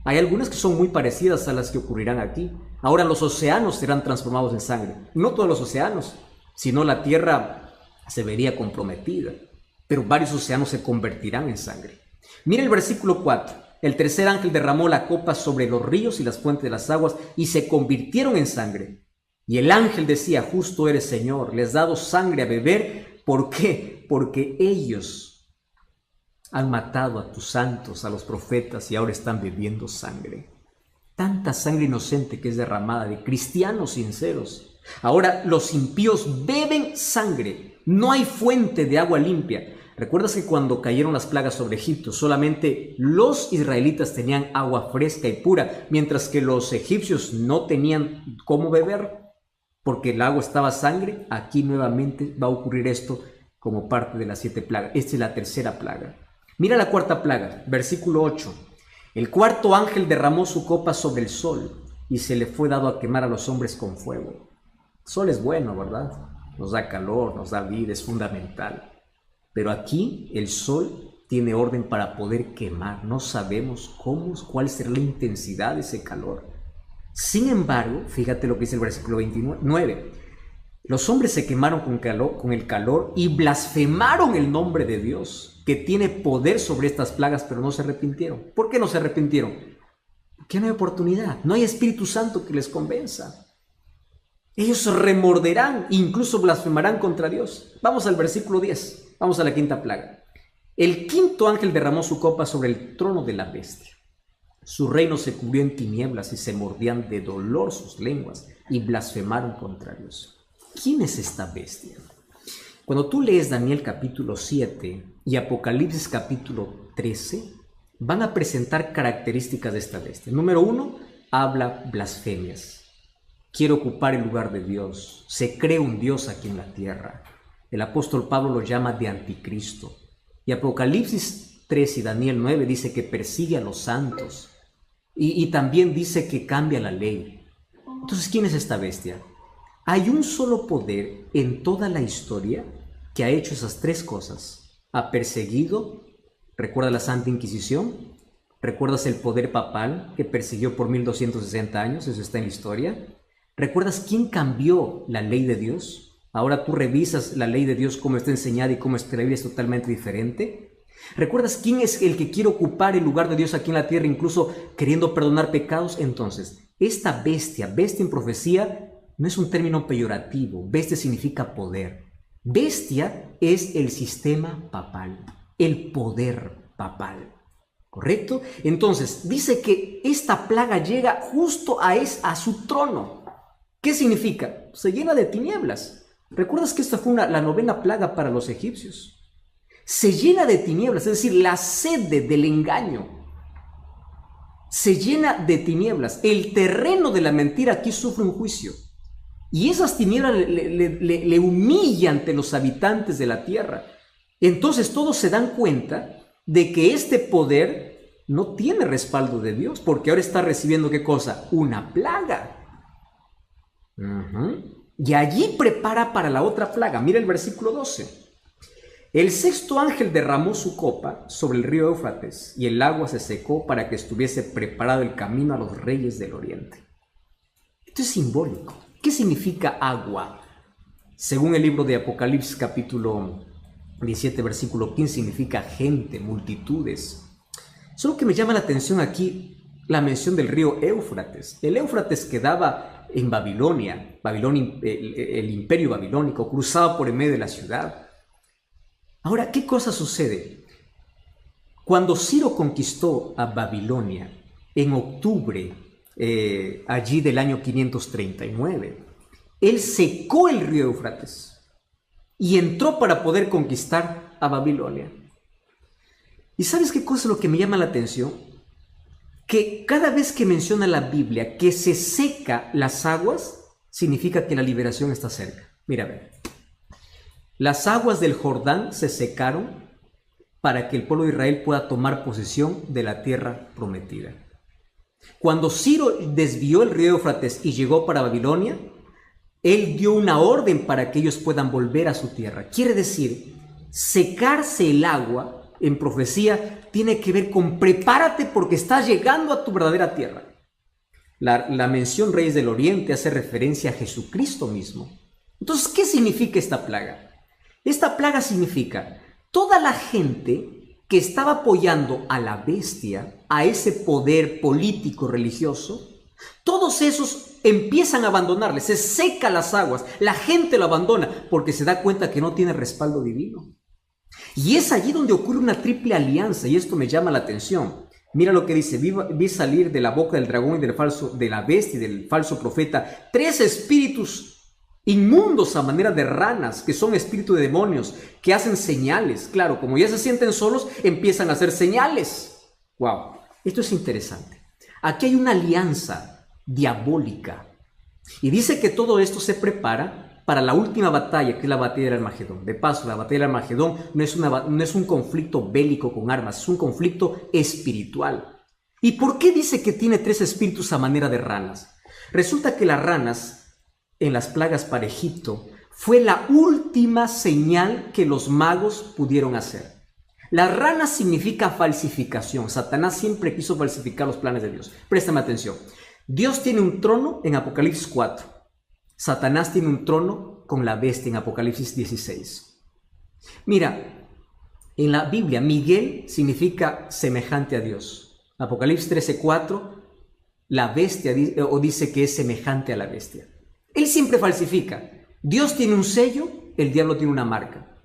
Hay algunas que son muy parecidas a las que ocurrirán aquí. Ahora los océanos serán transformados en sangre. No todos los océanos, sino la tierra se vería comprometida. Pero varios océanos se convertirán en sangre. Mira el versículo 4. El tercer ángel derramó la copa sobre los ríos y las fuentes de las aguas y se convirtieron en sangre. Y el ángel decía, justo eres, Señor, les has dado sangre a beber. ¿Por qué? Porque ellos han matado a tus santos, a los profetas, y ahora están bebiendo sangre. Tanta sangre inocente que es derramada de cristianos sinceros. Ahora los impíos beben sangre. No hay fuente de agua limpia. ¿Recuerdas que cuando cayeron las plagas sobre Egipto, solamente los israelitas tenían agua fresca y pura, mientras que los egipcios no tenían cómo beber? Porque el agua estaba sangre. Aquí nuevamente va a ocurrir esto como parte de las 7 plagas. Esta es la tercera plaga. Mira la cuarta plaga, versículo 8. El cuarto ángel derramó su copa sobre el sol y se le fue dado a quemar a los hombres con fuego. El sol es bueno, ¿verdad? Nos da calor, nos da vida, es fundamental. Pero aquí el sol tiene orden para poder quemar. No sabemos cuál será la intensidad de ese calor. Sin embargo, fíjate lo que dice el versículo 29. Los hombres se quemaron con el calor y blasfemaron el nombre de Dios, que tiene poder sobre estas plagas, pero no se arrepintieron. ¿Por qué no se arrepintieron? Porque no hay oportunidad, no hay Espíritu Santo que les convenza. Ellos remorderán, incluso blasfemarán contra Dios. Vamos al versículo 10, vamos a la quinta plaga. El quinto ángel derramó su copa sobre el trono de la bestia. Su reino se cubrió en tinieblas y se mordían de dolor sus lenguas y blasfemaron contra Dios. ¿Quién es esta bestia? Cuando tú lees Daniel capítulo 7 y Apocalipsis capítulo 13, van a presentar características de esta bestia. Número 1, habla blasfemias. Quiere ocupar el lugar de Dios. Se cree un Dios aquí en la tierra. El apóstol Pablo lo llama de anticristo. Y Apocalipsis 3 y Daniel 9 dice que persigue a los santos. Y también dice que cambia la ley. Entonces, ¿quién es esta bestia? Hay un solo poder en toda la historia que ha hecho esas tres cosas. Ha perseguido, ¿recuerda la Santa Inquisición? ¿Recuerdas el poder papal que persiguió por 1260 años? Eso está en la historia. ¿Recuerdas quién cambió la ley de Dios? Ahora tú revisas la ley de Dios, cómo está enseñada y cómo está la Biblia, es totalmente diferente. ¿Recuerdas quién es el que quiere ocupar el lugar de Dios aquí en la tierra, incluso queriendo perdonar pecados? Entonces, esta bestia en profecía, no es un término peyorativo. Bestia significa poder. Bestia es el sistema papal, el poder papal. ¿Correcto? Entonces, dice que esta plaga llega justo a su trono. ¿Qué significa? Se llena de tinieblas. ¿Recuerdas que esta fue la novena plaga para los egipcios? Se llena de tinieblas, es decir, la sede del engaño. Se llena de tinieblas. El terreno de la mentira aquí sufre un juicio. Y esas tinieblas le humillan ante los habitantes de la tierra. Entonces todos se dan cuenta de que este poder no tiene respaldo de Dios, porque ahora está recibiendo ¿qué cosa? Una plaga. Y allí prepara para la otra plaga. Mira el versículo 12. El sexto ángel derramó su copa sobre el río Éufrates y el agua se secó para que estuviese preparado el camino a los reyes del oriente. Esto es simbólico. ¿Qué significa agua? Según el libro de Apocalipsis capítulo 17 versículo 15 significa gente, multitudes. Solo que me llama la atención aquí la mención del río Éufrates. El Éufrates quedaba en Babilonia, el imperio babilónico, cruzaba por el medio de la ciudad. Ahora, ¿qué cosa sucede? Cuando Ciro conquistó a Babilonia en octubre allí del año 539, él secó el río Éufrates y entró para poder conquistar a Babilonia. ¿Y sabes qué cosa es lo que me llama la atención? Que cada vez que menciona la Biblia que se seca las aguas, significa que la liberación está cerca. Mira, a ver. Las aguas del Jordán se secaron para que el pueblo de Israel pueda tomar posesión de la tierra prometida. Cuando Ciro desvió el río Éufrates y llegó para Babilonia, él dio una orden para que ellos puedan volver a su tierra. Quiere decir, secarse el agua en profecía tiene que ver con prepárate porque estás llegando a tu verdadera tierra. La mención Reyes del Oriente hace referencia a Jesucristo mismo. Entonces, ¿qué significa esta plaga? Esta plaga significa toda la gente que estaba apoyando a la bestia, a ese poder político religioso, todos esos empiezan a abandonarle, se secan las aguas, la gente lo abandona porque se da cuenta que no tiene respaldo divino. Y es allí donde ocurre una triple alianza, y esto me llama la atención. Mira lo que dice: vi salir de la boca del dragón y de la bestia y del falso profeta 3 espíritus inmundos a manera de ranas, que son espíritus de demonios, que hacen señales. Claro, como ya se sienten solos, empiezan a hacer señales. ¡Wow! Esto es interesante. Aquí hay una alianza diabólica. Y dice que todo esto se prepara para la última batalla, que es la batalla del Armagedón. De paso, la batalla del Armagedón no es un conflicto bélico con armas, es un conflicto espiritual. ¿Y por qué dice que tiene 3 espíritus a manera de ranas? Resulta que las ranas, en las plagas para Egipto, fue la última señal que los magos pudieron hacer. Las ranas significa falsificación. Satanás siempre quiso falsificar los planes de Dios. Préstame atención. Dios tiene un trono en Apocalipsis 4. Satanás tiene un trono con la bestia en Apocalipsis 16. Mira, en la Biblia, Miguel significa semejante a Dios. Apocalipsis 13:4, la bestia dice que es semejante a la bestia. Él siempre falsifica. Dios tiene un sello, el diablo tiene una marca.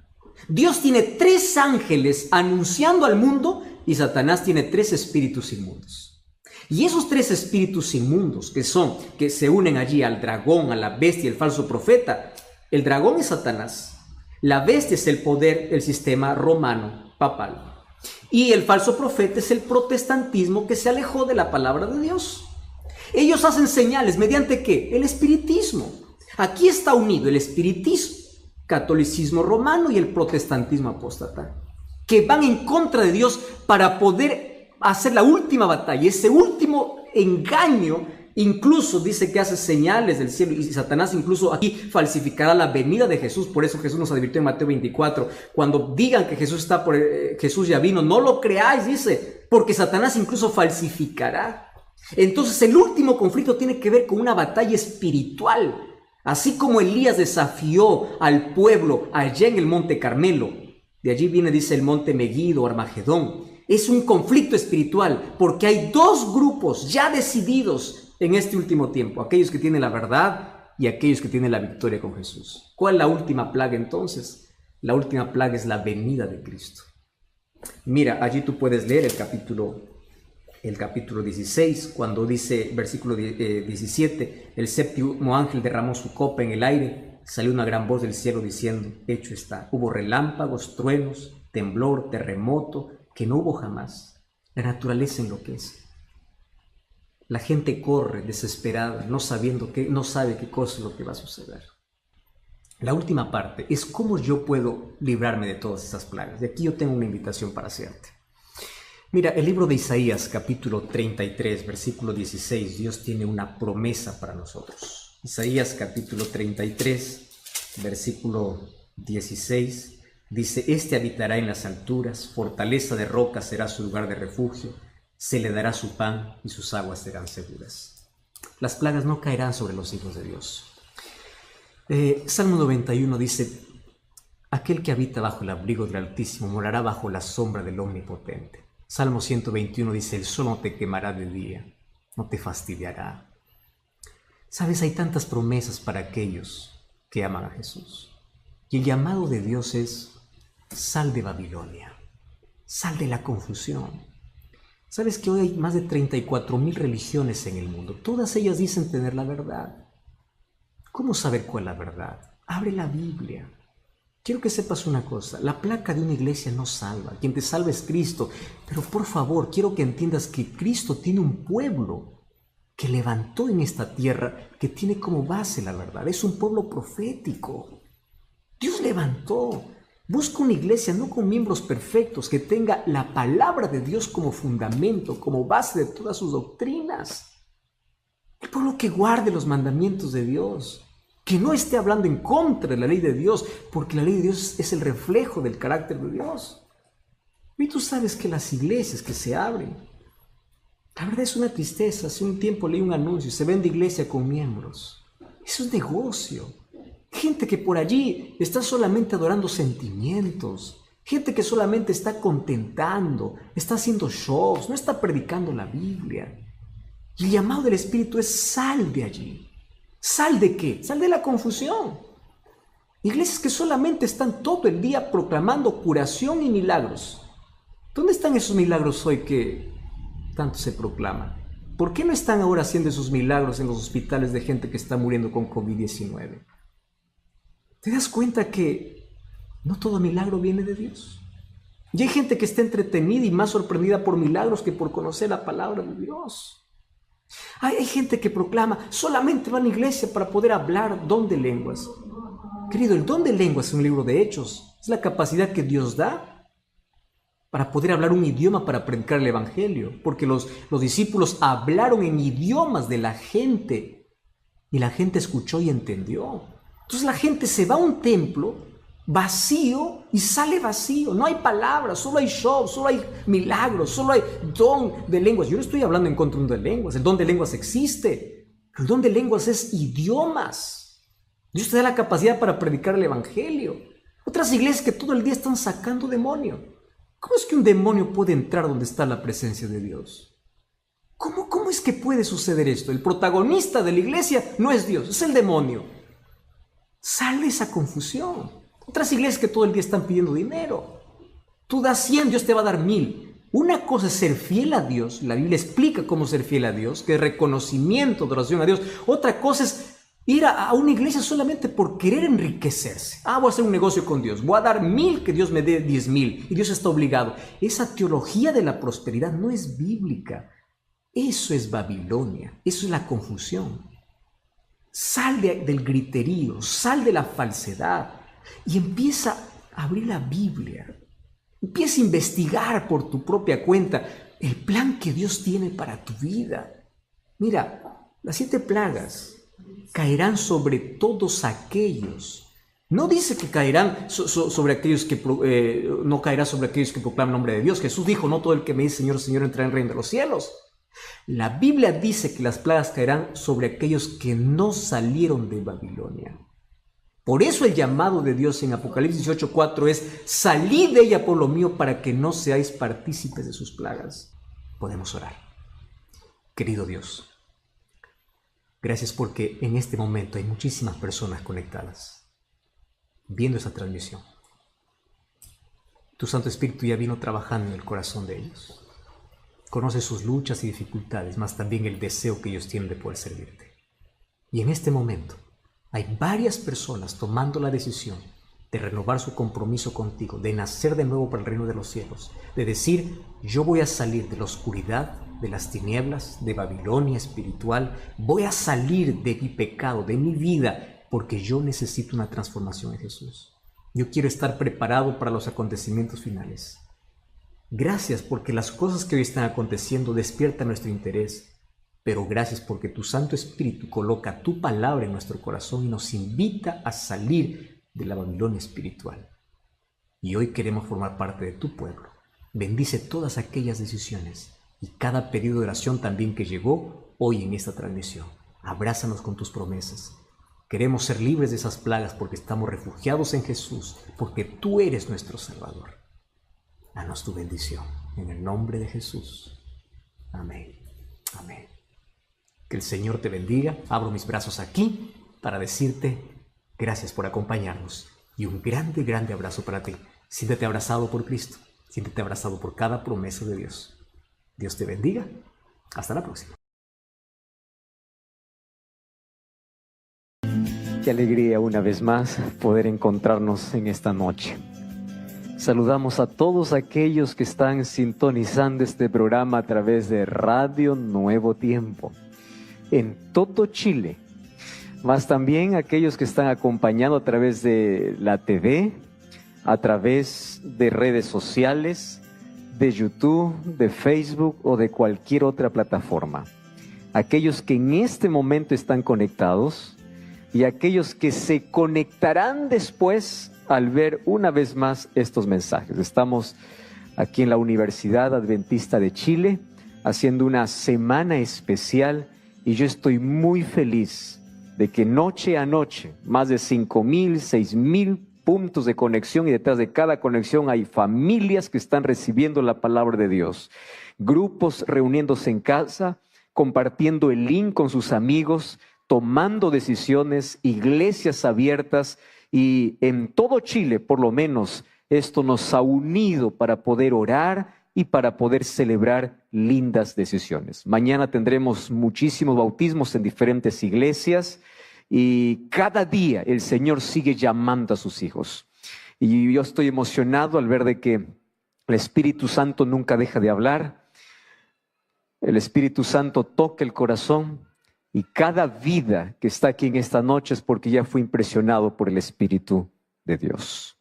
Dios tiene 3 ángeles anunciando al mundo y Satanás tiene 3 espíritus inmundos. Y esos 3 espíritus inmundos que se unen allí al dragón, a la bestia y el falso profeta, el dragón es Satanás, la bestia es el poder, el sistema romano, papal, y el falso profeta es el protestantismo que se alejó de la palabra de Dios. Ellos hacen señales, ¿mediante qué? El espiritismo. Aquí está unido el espiritismo, catolicismo romano y el protestantismo apóstata, que van en contra de Dios para poder hacer la última batalla, ese último engaño. Incluso dice que hace señales del cielo y Satanás incluso aquí falsificará la venida de Jesús. Por eso Jesús nos advirtió en Mateo 24, cuando digan que Jesús ya vino, no lo creáis, dice, porque Satanás incluso falsificará. Entonces el último conflicto tiene que ver con una batalla espiritual. Así como Elías desafió al pueblo allá en el monte Carmelo, de allí viene, dice, el monte Meguido, Armagedón. Es un conflicto espiritual porque hay 2 grupos ya decididos en este último tiempo, aquellos que tienen la verdad y aquellos que tienen la victoria con Jesús. ¿Cuál es la última plaga entonces? La última plaga es la venida de Cristo. Mira, allí tú puedes leer el capítulo 16, cuando dice, versículo 17, el 7º ángel derramó su copa en el aire, salió una gran voz del cielo diciendo, hecho está. Hubo relámpagos, truenos, temblor, terremoto, que no hubo jamás. La naturaleza enloquece. La gente corre desesperada, no sabe qué cosa es lo que va a suceder. La última parte es cómo yo puedo librarme de todas esas plagas. De aquí yo tengo una invitación para hacerte. Mira, el libro de Isaías, capítulo 33, versículo 16, Dios tiene una promesa para nosotros. Isaías, capítulo 33, versículo 16, dice, este habitará en las alturas, fortaleza de roca será su lugar de refugio, se le dará su pan y sus aguas serán seguras. Las plagas no caerán sobre los hijos de Dios. Salmo 91 dice, aquel que habita bajo el abrigo del Altísimo morará bajo la sombra del Omnipotente. Salmo 121 dice, el sol no te quemará de día, no te fastidiará. Sabes, hay tantas promesas para aquellos que aman a Jesús. Y el llamado de Dios es, sal de Babilonia, sal de la confusión. Sabes que hoy hay más de 34,000 religiones en el mundo. Todas ellas dicen tener la verdad. ¿Cómo saber cuál es la verdad? Abre la Biblia. Quiero que sepas una cosa, la placa de una iglesia no salva, quien te salva es Cristo, pero por favor, quiero que entiendas que Cristo tiene un pueblo que levantó en esta tierra, que tiene como base la verdad, es un pueblo profético. Dios levantó, busca una iglesia no con miembros perfectos, que tenga la palabra de Dios como fundamento, como base de todas sus doctrinas. El pueblo que guarde los mandamientos de Dios, que no esté hablando en contra de la ley de Dios, porque la ley de Dios es el reflejo del carácter de Dios. Y tú sabes que las iglesias que se abren, la verdad es una tristeza. Hace un tiempo leí un anuncio, se vende iglesia con miembros. Eso es negocio. Gente que por allí está solamente adorando sentimientos, gente que solamente está contentando, está haciendo shows, no está predicando la Biblia. Y el llamado del Espíritu es sal de allí. ¿Sal de qué? Sal de la confusión. Iglesias que solamente están todo el día proclamando curación y milagros. ¿Dónde están esos milagros hoy que tanto se proclaman? ¿Por qué no están ahora haciendo esos milagros en los hospitales de gente que está muriendo con COVID-19? ¿Te das cuenta que no todo milagro viene de Dios? Y hay gente que está entretenida y más sorprendida por milagros que por conocer la palabra de Dios. Hay gente que proclama, solamente va a la iglesia para poder hablar don de lenguas. Querido, el don de lenguas es un libro de Hechos, es la capacidad que Dios da. para poder hablar un idioma para predicar el evangelio, porque los discípulos hablaron en idiomas de la gente y la gente escuchó y entendió. Entonces la gente se va a un templo vacío y sale vacío. No hay palabras, solo hay show, solo hay milagros, solo hay don de lenguas. Yo no estoy hablando en contra de un don de lenguas. El don de lenguas existe. El don de lenguas es idiomas. Dios te da la capacidad para predicar el evangelio. Otras iglesias que todo el día están sacando demonio. ¿Cómo es que un demonio puede entrar donde está la presencia de Dios? ¿Cómo es que puede suceder esto? El protagonista de la iglesia no es Dios, es el demonio. Sale esa confusión. Otras iglesias que todo el día están pidiendo dinero. Tú das 100, Dios te va a dar 1000. Una cosa es ser fiel a Dios. La Biblia explica cómo ser fiel a Dios, que es reconocimiento, adoración a Dios. Otra cosa es ir a una iglesia solamente por querer enriquecerse. Voy a hacer un negocio con Dios. Voy a dar 1000, que Dios me dé 10,000. Y Dios está obligado. Esa teología de la prosperidad no es bíblica. Eso es Babilonia. Eso es la confusión. Sal del griterío, sal de la falsedad y empieza a abrir la Biblia. Empieza a investigar por tu propia cuenta el plan que Dios tiene para tu vida. Mira, las 7 plagas caerán sobre todos aquellos. No dice que caerán sobre aquellos que no caerá sobre aquellos que proclaman el nombre de Dios. Jesús dijo, no todo el que me dice Señor, Señor entrará en el reino de los cielos. La Biblia dice que las plagas caerán sobre aquellos que no salieron de Babilonia. Por eso el llamado de Dios en Apocalipsis 18:4 es: salid de ella, pueblo mío, para que no seáis partícipes de sus plagas. Podemos orar. Querido Dios, gracias porque en este momento hay muchísimas personas conectadas, viendo esta transmisión. Tu Santo Espíritu ya vino trabajando en el corazón de ellos. Conoce sus luchas y dificultades, mas también el deseo que ellos tienen de poder servirte. Y en este momento hay varias personas tomando la decisión de renovar su compromiso contigo, de nacer de nuevo para el reino de los cielos, de decir, yo voy a salir de la oscuridad, de las tinieblas, de Babilonia espiritual, voy a salir de mi pecado, de mi vida, porque yo necesito una transformación en Jesús. Yo quiero estar preparado para los acontecimientos finales. Gracias porque las cosas que hoy están aconteciendo despiertan nuestro interés, pero gracias porque tu Santo Espíritu coloca tu palabra en nuestro corazón y nos invita a salir de la Babilonia espiritual. Y hoy queremos formar parte de tu pueblo. Bendice todas aquellas decisiones y cada pedido de oración también que llegó hoy en esta transmisión. Abrázanos con tus promesas. Queremos ser libres de esas plagas porque estamos refugiados en Jesús, porque tú eres nuestro Salvador. Danos tu bendición, en el nombre de Jesús. Amén. Amén. Que el Señor te bendiga. Abro mis brazos aquí para decirte gracias por acompañarnos y un grande, grande abrazo para ti. Siéntete abrazado por Cristo. Siéntete abrazado por cada promesa de Dios. Dios te bendiga. Hasta la próxima. Qué alegría una vez más poder encontrarnos en esta noche. Saludamos a todos aquellos que están sintonizando este programa a través de Radio Nuevo Tiempo en todo Chile, más también aquellos que están acompañando a través de la TV, a través de redes sociales, de YouTube, de Facebook o de cualquier otra plataforma. Aquellos que en este momento están conectados y aquellos que se conectarán después al ver una vez más estos mensajes. Estamos aquí en la Universidad Adventista de Chile haciendo una semana especial y yo estoy muy feliz de que noche a noche, más de 5,000, 6,000 puntos de conexión y detrás de cada conexión hay familias que están recibiendo la palabra de Dios, grupos reuniéndose en casa, compartiendo el link con sus amigos, tomando decisiones, iglesias abiertas. Y en todo Chile, por lo menos, esto nos ha unido para poder orar y para poder celebrar lindas decisiones. Mañana tendremos muchísimos bautismos en diferentes iglesias y cada día el Señor sigue llamando a sus hijos. Y yo estoy emocionado al ver de que el Espíritu Santo nunca deja de hablar. El Espíritu Santo toca el corazón. Y cada vida que está aquí en esta noche es porque ya fue impresionado por el Espíritu de Dios.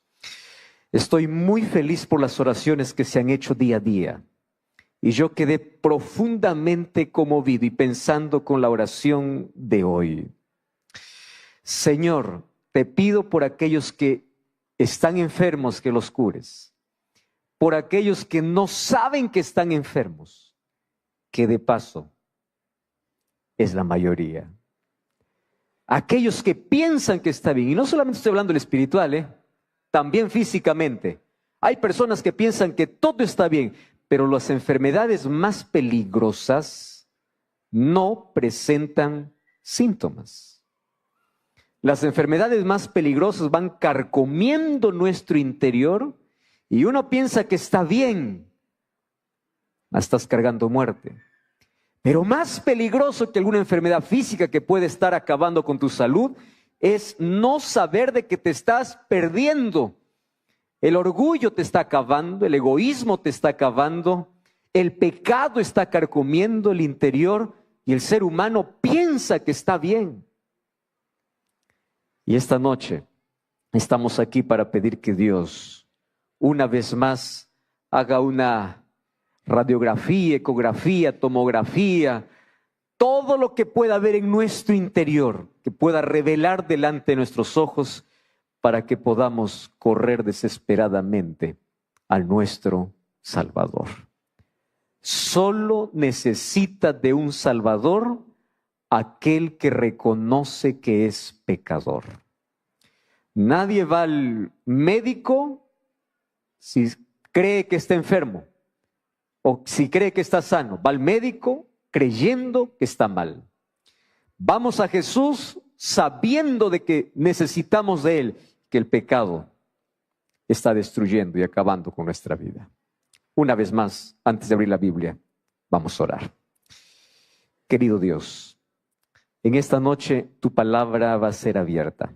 Estoy muy feliz por las oraciones que se han hecho día a día. Y yo quedé profundamente conmovido y pensando con la oración de hoy. Señor, te pido por aquellos que están enfermos que los cures. Por aquellos que no saben que están enfermos, que de paso es la mayoría. Aquellos que piensan que está bien, y no solamente estoy hablando del espiritual, también físicamente. Hay personas que piensan que todo está bien, pero las enfermedades más peligrosas no presentan síntomas. Las enfermedades más peligrosas van carcomiendo nuestro interior y uno piensa que está bien, estás cargando muerte. Pero más peligroso que alguna enfermedad física que puede estar acabando con tu salud es no saber de que te estás perdiendo. El orgullo te está acabando, el egoísmo te está acabando, el pecado está carcomiendo el interior y el ser humano piensa que está bien. Y esta noche estamos aquí para pedir que Dios una vez más haga una radiografía, ecografía, tomografía, todo lo que pueda haber en nuestro interior, que pueda revelar delante de nuestros ojos para que podamos correr desesperadamente a nuestro Salvador. Solo necesita de un Salvador aquel que reconoce que es pecador. Nadie va al médico si cree que está enfermo o si cree que está sano. Va al médico creyendo que está mal. Vamos a Jesús sabiendo de que necesitamos de Él, que el pecado está destruyendo y acabando con nuestra vida. Una vez más, antes de abrir la Biblia, vamos a orar. Querido Dios, en esta noche tu palabra va a ser abierta.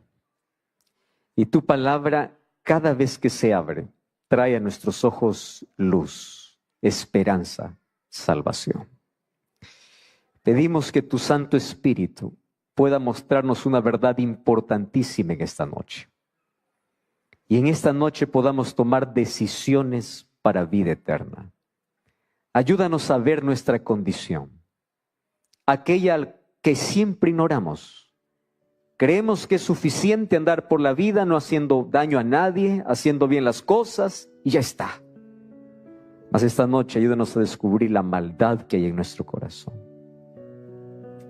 Y tu palabra, cada vez que se abre, trae a nuestros ojos luz, esperanza, salvación. Pedimos que tu Santo Espíritu pueda mostrarnos una verdad importantísima en esta noche. Y en esta noche podamos tomar decisiones para vida eterna. Ayúdanos a ver nuestra condición, aquella que siempre ignoramos. Creemos que es suficiente andar por la vida no haciendo daño a nadie, haciendo bien las cosas y ya está. Mas esta noche ayúdanos a descubrir la maldad que hay en nuestro corazón.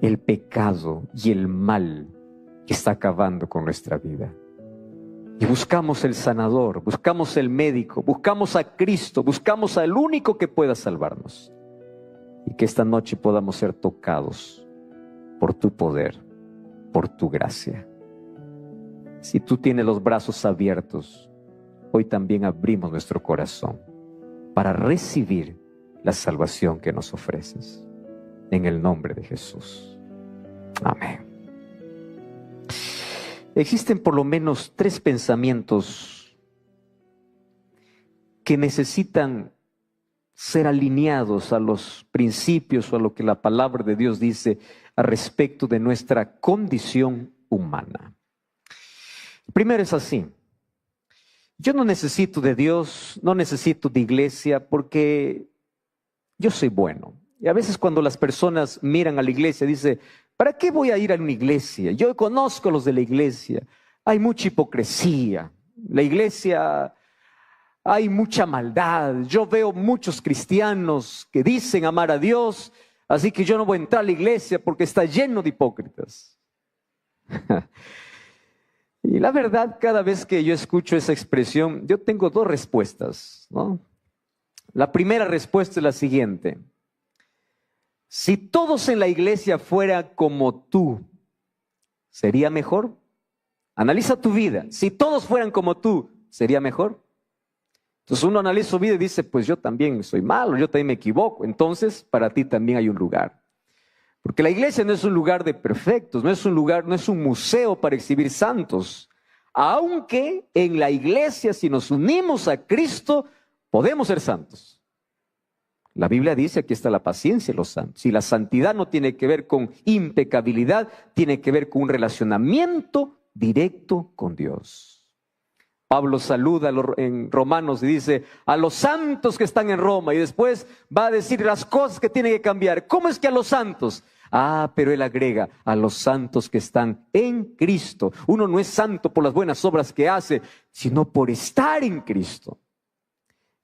El pecado y el mal que está acabando con nuestra vida. Y buscamos el sanador, buscamos el médico, buscamos a Cristo, buscamos al único que pueda salvarnos. Y que esta noche podamos ser tocados por tu poder, por tu gracia. Si tú tienes los brazos abiertos, hoy también abrimos nuestro corazón para recibir la salvación que nos ofreces. En el nombre de Jesús. Amén. Existen por lo menos 3 pensamientos que necesitan ser alineados a los principios o a lo que la palabra de Dios dice a respecto de nuestra condición humana. Primero es así: yo no necesito de Dios, no necesito de iglesia porque yo soy bueno. Y a veces cuando las personas miran a la iglesia dicen, ¿para qué voy a ir a una iglesia? Yo conozco a los de la iglesia, hay mucha hipocresía, la iglesia hay mucha maldad, yo veo muchos cristianos que dicen amar a Dios, así que yo no voy a entrar a la iglesia porque está lleno de hipócritas. Y la verdad, cada vez que yo escucho esa expresión, yo tengo 2 respuestas, ¿no? La primera respuesta es la siguiente: si todos en la iglesia fueran como tú, ¿sería mejor? Analiza tu vida. Si todos fueran como tú, ¿sería mejor? Entonces uno analiza su vida y dice, pues yo también soy malo, yo también me equivoco. Entonces para ti también hay un lugar. Porque la iglesia no es un lugar de perfectos, no es un lugar, no es un museo para exhibir santos. Aunque en la iglesia, si nos unimos a Cristo, podemos ser santos. La Biblia dice, aquí está la paciencia de los santos. Y la santidad no tiene que ver con impecabilidad, tiene que ver con un relacionamiento directo con Dios. Pablo saluda en Romanos y dice, a los santos que están en Roma, y después va a decir las cosas que tienen que cambiar. ¿Cómo es que a los santos? Pero él agrega, a los santos que están en Cristo. Uno no es santo por las buenas obras que hace, sino por estar en Cristo.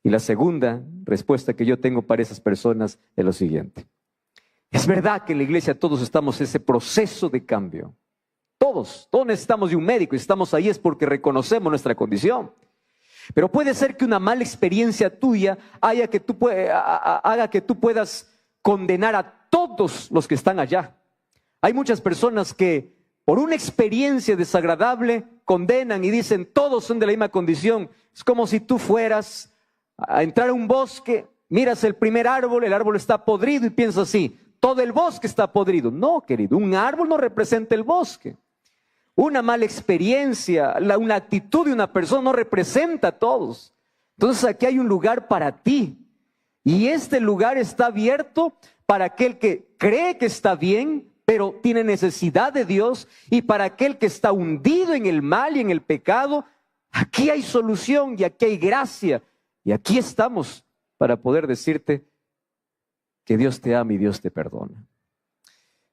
Y la segunda respuesta que yo tengo para esas personas es lo siguiente. Es verdad que en la iglesia todos estamos en ese proceso de cambio. Todos necesitamos de un médico y estamos ahí es porque reconocemos nuestra condición. Pero puede ser que una mala experiencia tuya haga que tú puedas condenar a todos los que están allá. Hay muchas personas que por una experiencia desagradable condenan y dicen todos son de la misma condición. Es como si tú fueras a entrar a un bosque, miras el primer árbol, el árbol está podrido y piensas así, todo el bosque está podrido. No, querido, un árbol no representa el bosque. Una mala experiencia, una actitud de una persona no representa a todos. Entonces aquí hay un lugar para ti. Y este lugar está abierto para aquel que cree que está bien, pero tiene necesidad de Dios. Y para aquel que está hundido en el mal y en el pecado, aquí hay solución y aquí hay gracia. Y aquí estamos para poder decirte que Dios te ama y Dios te perdona.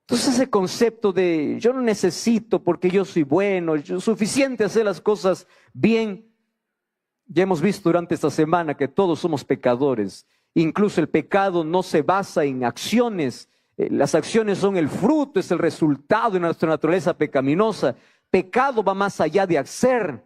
Entonces ese concepto de yo no necesito porque yo soy bueno, es suficiente hacer las cosas bien. Ya hemos visto durante esta semana que todos somos pecadores. Incluso el pecado no se basa en acciones. Las acciones son el fruto, es el resultado de nuestra naturaleza pecaminosa. Pecado va más allá de hacer.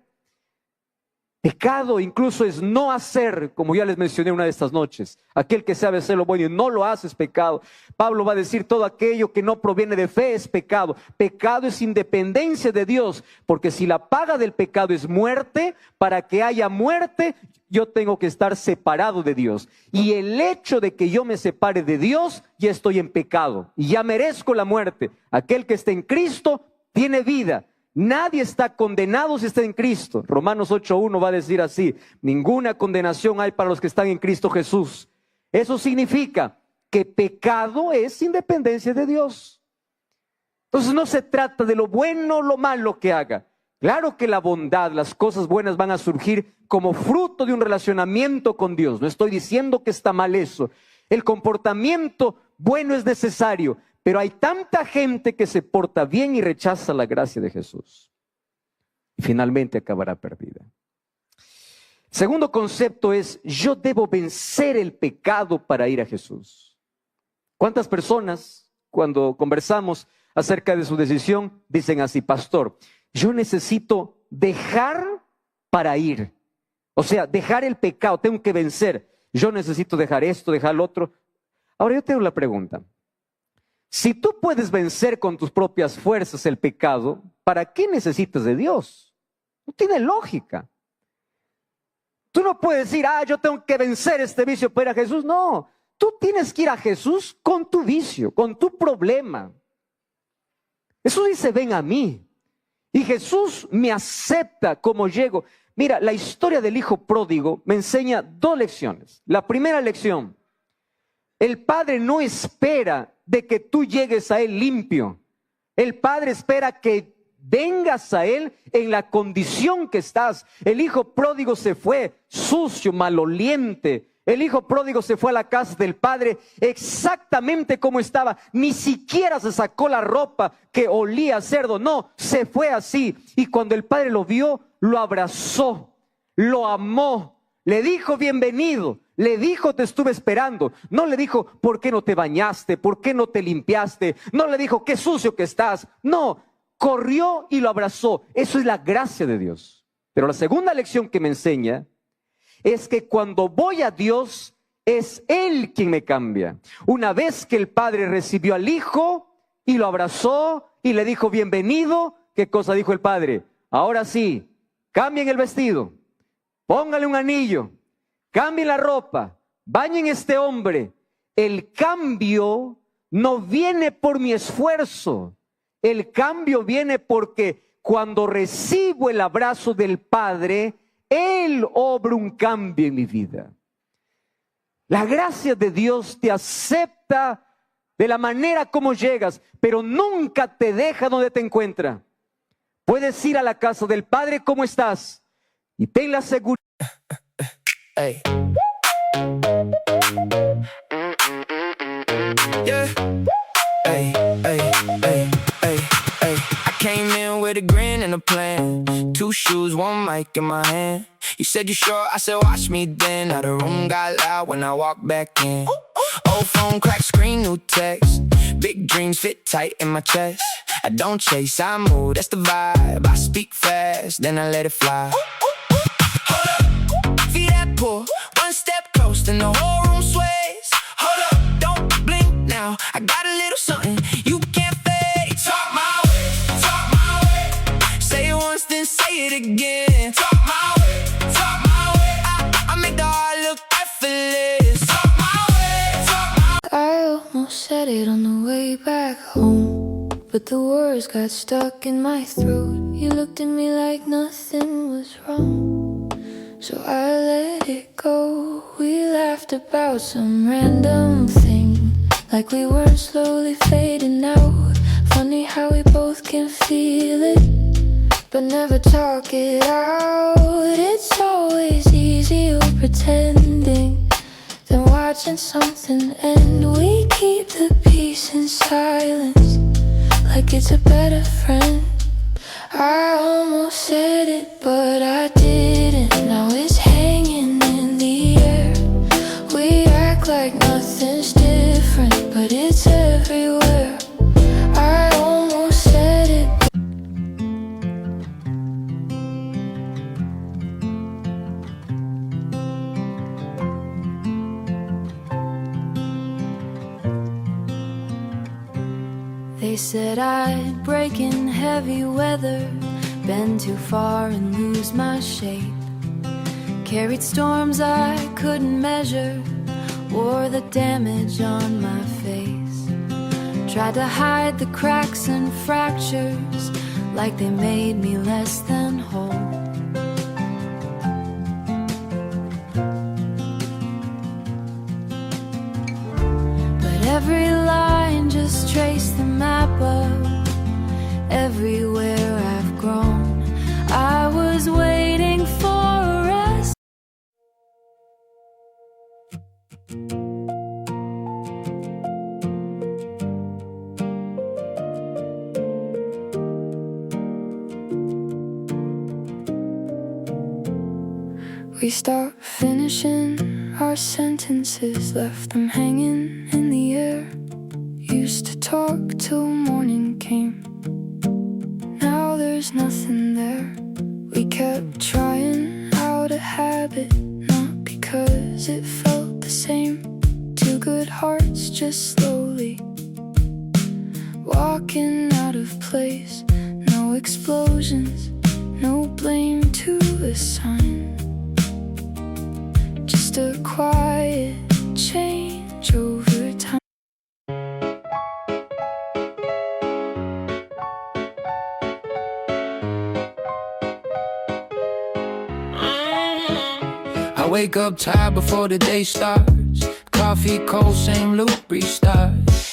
Pecado incluso es no hacer, como ya les mencioné una de estas noches. Aquel que sabe hacer lo bueno y no lo hace es pecado. Pablo va a decir todo aquello que no proviene de fe es pecado. Pecado es independencia de Dios, porque si la paga del pecado es muerte, para que haya muerte, yo tengo que estar separado de Dios. Y el hecho de que yo me separe de Dios, ya estoy en pecado y ya merezco la muerte. Aquel que está en Cristo tiene vida. Nadie está condenado si está en Cristo. Romanos 8:1 va a decir así: ninguna condenación hay para los que están en Cristo Jesús. Eso significa que pecado es independencia de Dios. Entonces no se trata de lo bueno o lo malo que haga. Claro que la bondad, las cosas buenas van a surgir como fruto de un relacionamiento con Dios. No estoy diciendo que está mal eso. El comportamiento bueno es necesario. Pero hay tanta gente que se porta bien y rechaza la gracia de Jesús. Y finalmente acabará perdida. Segundo concepto es, yo debo vencer el pecado para ir a Jesús. ¿Cuántas personas, cuando conversamos acerca de su decisión, dicen así: pastor, yo necesito dejar para ir? O sea, dejar el pecado, tengo que vencer. Yo necesito dejar esto, dejar lo otro. Ahora yo tengo la pregunta. Si tú puedes vencer con tus propias fuerzas el pecado, ¿para qué necesitas de Dios? No tiene lógica. Tú no puedes decir, yo tengo que vencer este vicio para ir a Jesús. No, tú tienes que ir a Jesús con tu vicio, con tu problema. Jesús dice, ven a mí. Y Jesús me acepta como llego. Mira, la historia del hijo pródigo me enseña dos lecciones. La primera lección, el padre no espera de que tú llegues a él limpio. El padre espera que vengas a él en la condición que estás. El hijo pródigo se fue sucio, maloliente. El hijo pródigo se fue a la casa del padre exactamente como estaba. Ni siquiera se sacó la ropa que olía a cerdo. No, se fue así. Y cuando el padre lo vio, lo abrazó, lo amó, le dijo bienvenido. Le dijo, te estuve esperando. No le dijo, ¿por qué no te bañaste? ¿Por qué no te limpiaste? No le dijo, qué sucio que estás. No, corrió y lo abrazó. Eso es la gracia de Dios. Pero la segunda lección que me enseña es que cuando voy a Dios, es Él quien me cambia. Una vez que el padre recibió al hijo y lo abrazó y le dijo, bienvenido, ¿qué cosa dijo el padre? Ahora sí, cambien el vestido, póngale un anillo, cambien la ropa, bañen a este hombre. El cambio no viene por mi esfuerzo. El cambio viene porque cuando recibo el abrazo del Padre, Él obra un cambio en mi vida. La gracia de Dios te acepta de la manera como llegas, pero nunca te deja donde te encuentra. Puedes ir a la casa del Padre, ¿cómo estás? y ten la seguridad. Hey. Yeah. Hey, hey, hey, hey, hey. I came in with a grin and a plan. 2 shoes, 1 mic in my hand. You said you sure? I said watch me then. Now the room got loud when I walked back in. Old phone, cracked screen, new text. Big dreams fit tight in my chest. I don't chase, I move, that's the vibe. I speak fast, then I let it fly. Hold up, feet that pull. 1 step close, then the whole room sways. Hold up, don't blink now. I got a little something you can't fake. Talk my way, talk my way. Say it once, then say it again. Talk my way, talk my way. I make the heart look effortless. Talk my way, talk my way. I almost said it on the way back home, but the words got stuck in my throat. You looked at me like nothing was wrong, so I let it go. We laughed about some random thing, like we were slowly fading out. Funny how we both can feel it, but never talk it out. It's always easier pretending than watching something end. We keep the peace in silence, like it's a better friend. I almost said it, but I didn't. Now it's hanging in the air. We act like nothing's different, but it's everywhere. I almost said it. They said I'd break in heavy weather, bend too far and lose my shape. Carried storms I couldn't measure, wore the damage on my face. Tried to hide the cracks and fractures, like they made me less than whole. But every line just traced the map of everywhere I've grown. I was waiting for a rest. We stopped finishing our sentences, left them hanging in the air. Used to talk till morning came, now there's nothing there. We kept trying out a habit, not because it felt the same. 2 good hearts just slowly walking out of place. No explosions, no blame to assign, just a quiet change over time. I wake up tired before the day starts. Coffee cold, same loop, restart.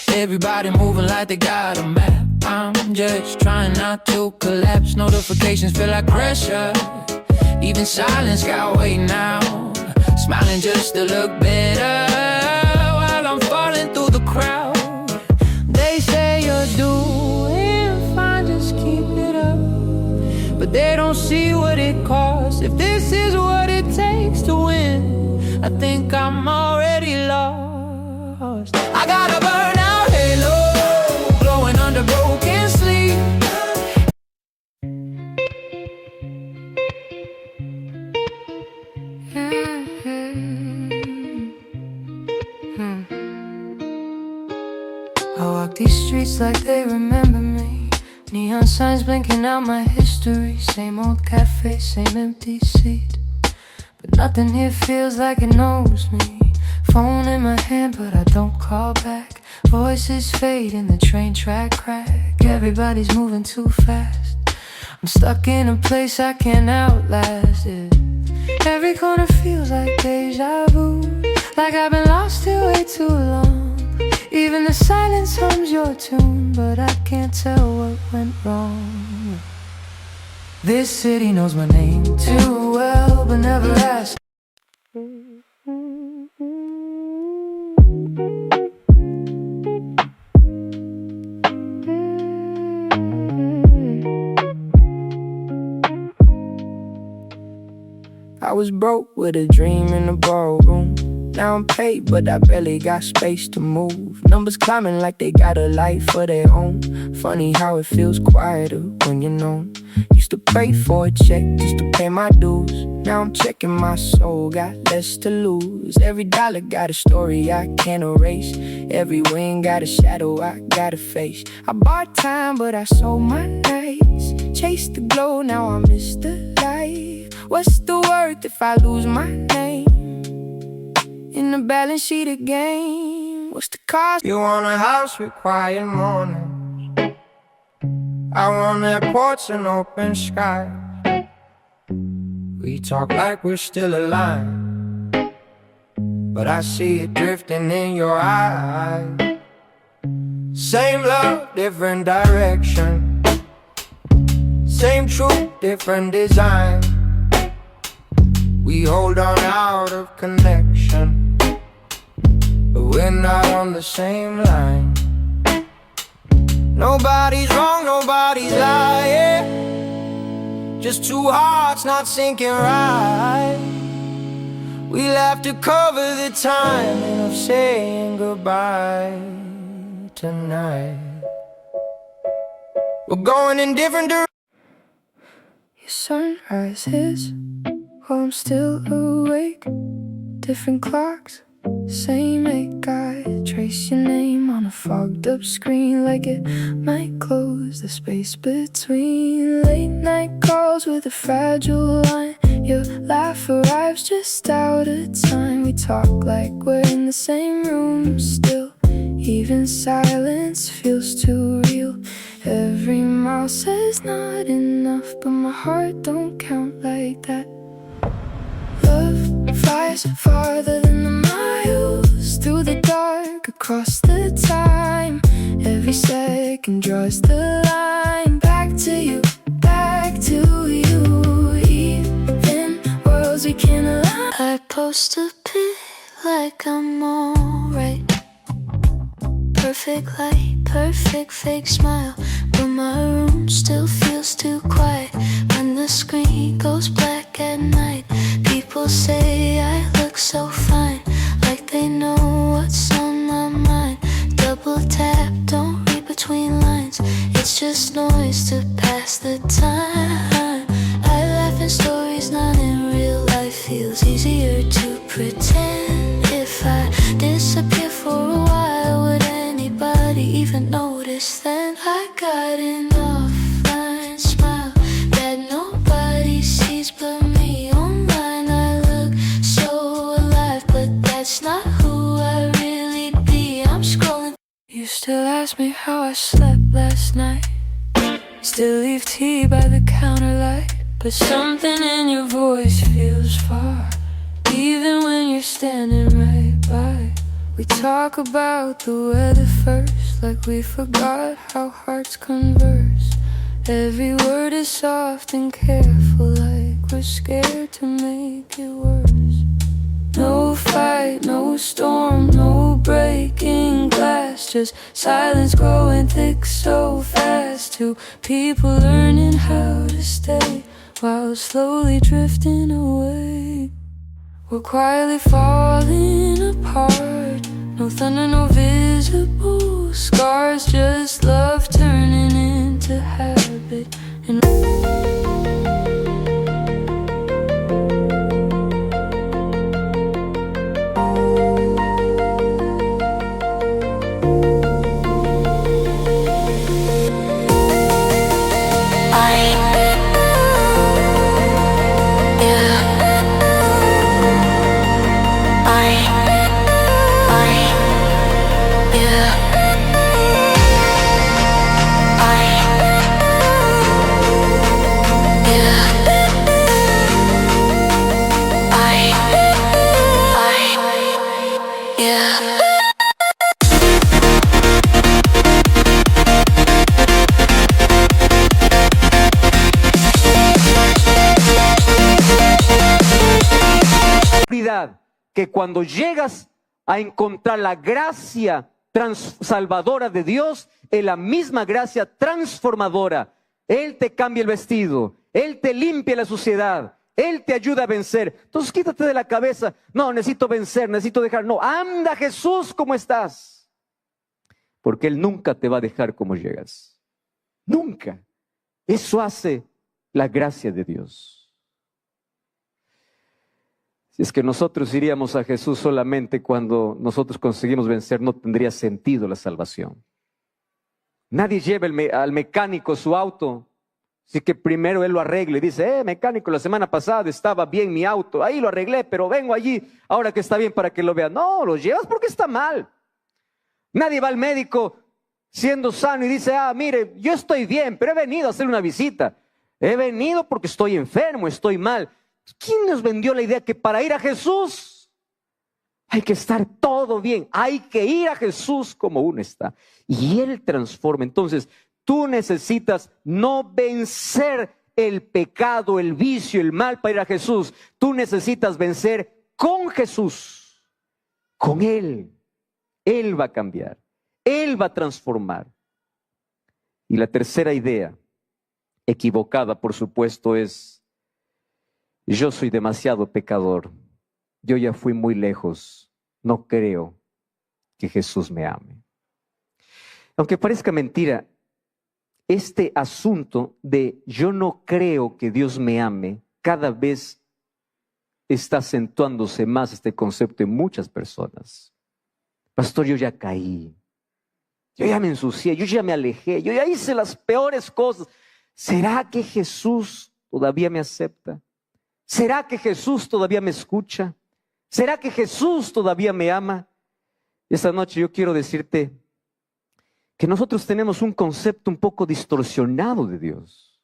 Everybody moving like they got a map. I'm just trying not to collapse. Notifications feel like pressure. Even silence got weight now. Smiling just to look better while I'm falling through the crowd. They say you're doing fine, just keep it up, but they don't see what it costs. If this is what it takes to win, I think I'm already lost. I got a burnout halo glowing under broken sleep. I walk these streets like they remember me. Neon signs blinking out my history. Same old cafe, same empty seat, but nothing here feels like it knows me. Phone in my hand, but I don't call back. Voices fade in the train track crack. Everybody's moving too fast. I'm stuck in a place I can't outlast it. Every corner feels like deja vu, like I've been lost here way too long. Even the silence hums your tune, but I can't tell what went wrong. This city knows my name too well, but never asked. I was broke with a dream in the ballroom. Now I'm paid, but I barely got space to move. Numbers climbing like they got a life of their own. Funny how it feels quieter when you're known. Used to pray for a check just to pay my dues. Now I'm checking my soul, got less to lose. Every dollar got a story I can't erase. Every win got a shadow I gotta face. I bought time, but I sold my nights. Chased the glow, now I miss the light. What's the worth if I lose my name in the balance sheet again? What's the cost? You want a house with quiet mornings. I want airports and open skies. We talk like we're still alive, but I see it drifting in your eyes. Same love, different direction. Same truth, different design. We hold on out of connection, but we're not on the same line. Nobody's wrong, nobody's lying. Just two hearts not syncing right. We'll have to cover the timing of saying goodbye tonight. We're going in different directions. Your sunrise hits while I'm still awake. Different clocks, same ache. I trace your name on a fogged up screen, like it might close the space between. Late night calls with a fragile line. Your laugh arrives just out of time. We talk like we're in the same room still. Even silence feels too real. Every mile says not enough, but my heart don't count like that. Love flies farther than the miles, through the dark, across the time. Every second draws the line. Back to you, back to you. Even worlds we can't align. I post a pic like I'm alright. Perfect light, perfect fake smile, but my room still feels too quiet. When the screen goes black at night, people say I look so fine, like they know what's on my mind. Double tap, don't read between lines. It's just noise to pass the time. I laugh in stories, not in real life. Feels easier to pretend. If I disappear for a while, would anybody even notice then? I got an offline smile that nobody sees but me. Online I look so alive, but that's not who I really be. I'm scrolling. You still ask me how I slept last night. Still leave tea by the counter light, but something in your voice feels far, even when you're standing right by. We talk about the weather first, like we forgot how hearts converse. Every word is soft and careful, like we're scared to make it worse. No fight, no storm, no breaking glass, just silence growing thick so fast. Two people learning how to stay while slowly drifting away. We're quietly falling apart. No thunder, no visible scars, just love turning into habit. And que cuando llegas a encontrar la gracia salvadora de Dios, es la misma gracia transformadora. Él te cambia el vestido, Él te limpia la suciedad, Él te ayuda a vencer. Entonces quítate de la cabeza, no, necesito vencer, necesito dejar. No, anda Jesús como estás, porque Él nunca te va a dejar como llegas. Nunca. Eso hace la gracia de Dios. Si es que nosotros iríamos a Jesús solamente cuando nosotros conseguimos vencer, no tendría sentido la salvación. Nadie lleva al mecánico su auto, así que primero él lo arregle y dice, mecánico, la semana pasada estaba bien mi auto, ahí lo arreglé, pero vengo allí ahora que está bien para que lo vea. No, lo llevas porque está mal. Nadie va al médico siendo sano y dice, mire, yo estoy bien, pero he venido a hacer una visita. He venido porque estoy enfermo, estoy mal. ¿Quién nos vendió la idea que para ir a Jesús hay que estar todo bien? Hay que ir a Jesús como uno está. Y Él transforma. Entonces, tú necesitas no vencer el pecado, el vicio, el mal para ir a Jesús. Tú necesitas vencer con Jesús, con Él. Él va a cambiar, Él va a transformar. Y la tercera idea, equivocada por supuesto, es: yo soy demasiado pecador, yo ya fui muy lejos, no creo que Jesús me ame. Aunque parezca mentira, este asunto de yo no creo que Dios me ame, cada vez está acentuándose más este concepto en muchas personas. Pastor, yo ya caí, yo ya me ensucié, yo ya me alejé, yo ya hice las peores cosas. ¿Será que Jesús todavía me acepta? ¿Será que Jesús todavía me escucha? ¿Será que Jesús todavía me ama? Esta noche yo quiero decirte que nosotros tenemos un concepto un poco distorsionado de Dios.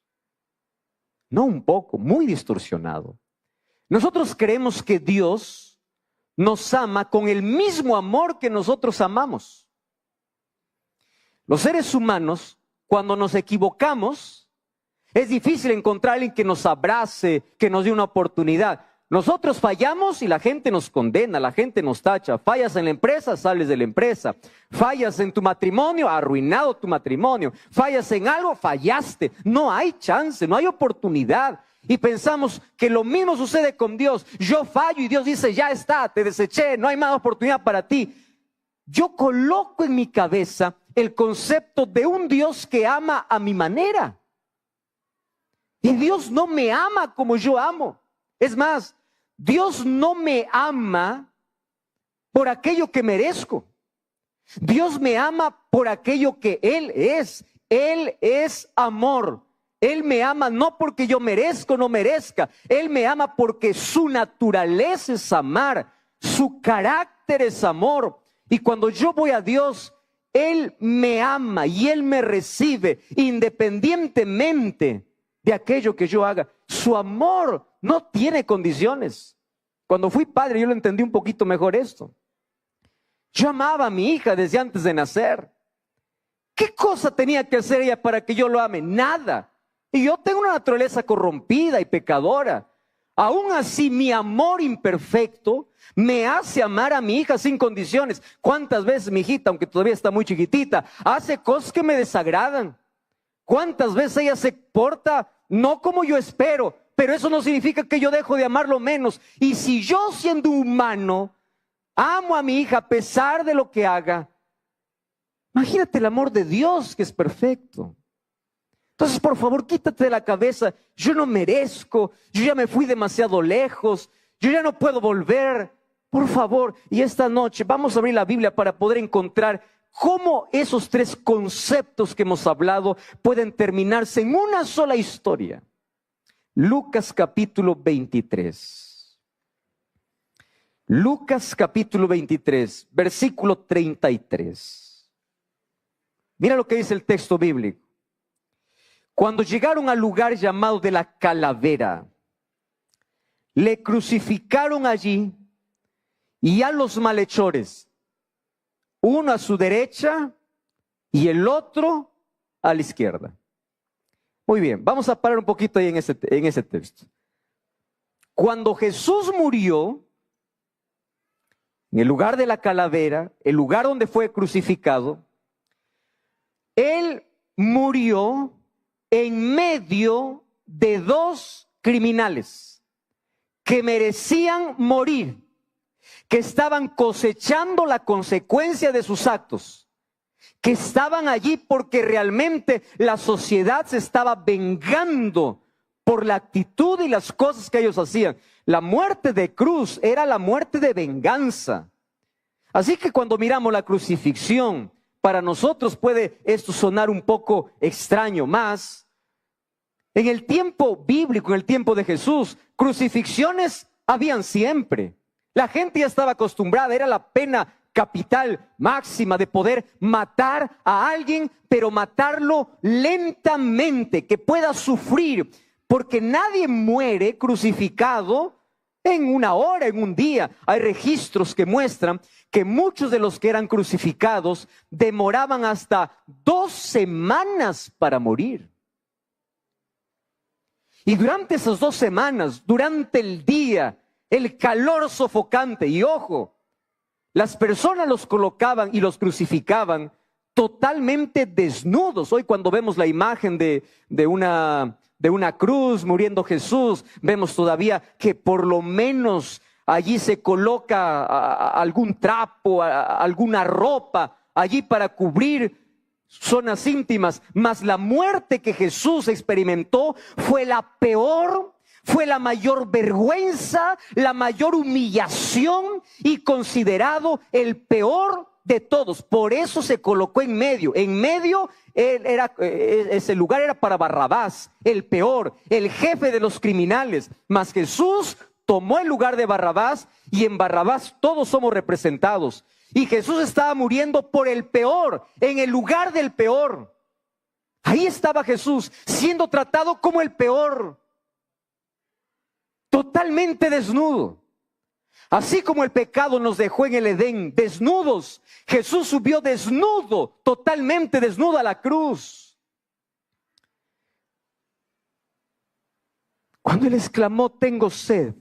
No un poco, muy distorsionado. Nosotros creemos que Dios nos ama con el mismo amor que nosotros amamos. Los seres humanos, cuando nos equivocamos, es difícil encontrar a alguien que nos abrace, que nos dé una oportunidad. Nosotros fallamos y la gente nos condena, la gente nos tacha. Fallas en la empresa, sales de la empresa. Fallas en tu matrimonio, arruinado tu matrimonio. Fallas en algo, fallaste. No hay chance, no hay oportunidad. Y pensamos que lo mismo sucede con Dios. Yo fallo y Dios dice, ya está, te deseché, no hay más oportunidad para ti. Yo coloco en mi cabeza el concepto de un Dios que ama a mi manera. Y Dios no me ama como yo amo. Es más, Dios no me ama por aquello que merezco. Dios me ama por aquello que Él es. Él es amor. Él me ama no porque yo merezco o no merezca. Él me ama porque su naturaleza es amar. Su carácter es amor. Y cuando yo voy a Dios, Él me ama y Él me recibe independientemente de aquello que yo haga. Su amor no tiene condiciones. Cuando fui padre yo lo entendí un poquito mejor esto. Yo amaba a mi hija desde antes de nacer. ¿Qué cosa tenía que hacer ella para que yo lo ame? Nada. Y yo tengo una naturaleza corrompida y pecadora. Aún así, mi amor imperfecto me hace amar a mi hija sin condiciones. ¿Cuántas veces mi hijita, aunque todavía está muy chiquitita, hace cosas que me desagradan? ¿Cuántas veces ella se porta no como yo espero? Pero eso no significa que yo dejo de amarlo menos. Y si yo, siendo humano, amo a mi hija a pesar de lo que haga, imagínate el amor de Dios, que es perfecto. Entonces, por favor, quítate de la cabeza, yo no merezco, yo ya me fui demasiado lejos, yo ya no puedo volver. Por favor, y esta noche vamos a abrir la Biblia para poder encontrar cómo esos tres conceptos que hemos hablado pueden terminarse en una sola historia. Lucas capítulo 23. Lucas capítulo 23, versículo 33. Mira lo que dice el texto bíblico. Cuando llegaron al lugar llamado de la Calavera, le crucificaron allí y a los malhechores, uno a su derecha y el otro a la izquierda. Muy bien, vamos a parar un poquito ahí en ese texto. Cuando Jesús murió, en el lugar de la calavera, el lugar donde fue crucificado, Él murió en medio de dos criminales que merecían morir, que estaban cosechando la consecuencia de sus actos, que estaban allí porque realmente la sociedad se estaba vengando por la actitud y las cosas que ellos hacían. La muerte de cruz era la muerte de venganza. Así que cuando miramos la crucifixión, para nosotros puede esto sonar un poco extraño, más en el tiempo bíblico, en el tiempo de Jesús, crucifixiones habían siempre. La gente ya estaba acostumbrada, era la pena capital máxima de poder matar a alguien, pero matarlo lentamente, que pueda sufrir, porque nadie muere crucificado en una hora, en un día. Hay registros que muestran que muchos de los que eran crucificados demoraban hasta 2 semanas para morir. Y durante esas 2 semanas, durante el día, el calor sofocante, y ojo, las personas los colocaban y los crucificaban totalmente desnudos. Hoy cuando vemos la imagen de una cruz muriendo Jesús, vemos todavía que por lo menos allí se coloca algún trapo, alguna ropa allí para cubrir zonas íntimas. Mas la muerte que Jesús experimentó fue la peor, fue la mayor vergüenza, la mayor humillación y considerado el peor de todos. Por eso se colocó en medio. En medio ese lugar era para Barrabás, el peor, el jefe de los criminales. Mas Jesús tomó el lugar de Barrabás, y en Barrabás todos somos representados. Y Jesús estaba muriendo por el peor, en el lugar del peor. Ahí estaba Jesús, siendo tratado como el peor, totalmente desnudo. Así como el pecado nos dejó en el Edén desnudos, Jesús subió desnudo, totalmente desnudo a la cruz. Cuando Él exclamó, tengo sed,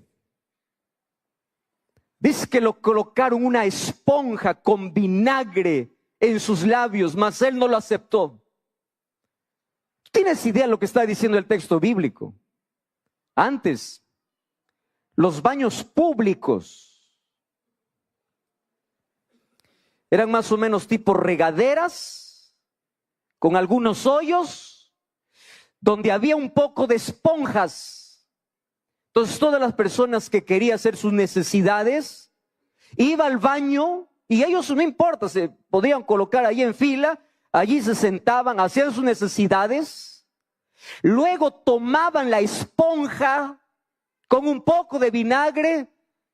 dice que lo colocaron una esponja con vinagre en sus labios, mas Él no lo aceptó. ¿Tienes idea de lo que está diciendo el texto bíblico? Antes, los baños públicos eran más o menos tipo regaderas, con algunos hoyos, donde había un poco de esponjas. Entonces todas las personas que querían hacer sus necesidades, iban al baño, y ellos no importa, se podían colocar ahí en fila, allí se sentaban, hacían sus necesidades, luego tomaban la esponja con un poco de vinagre,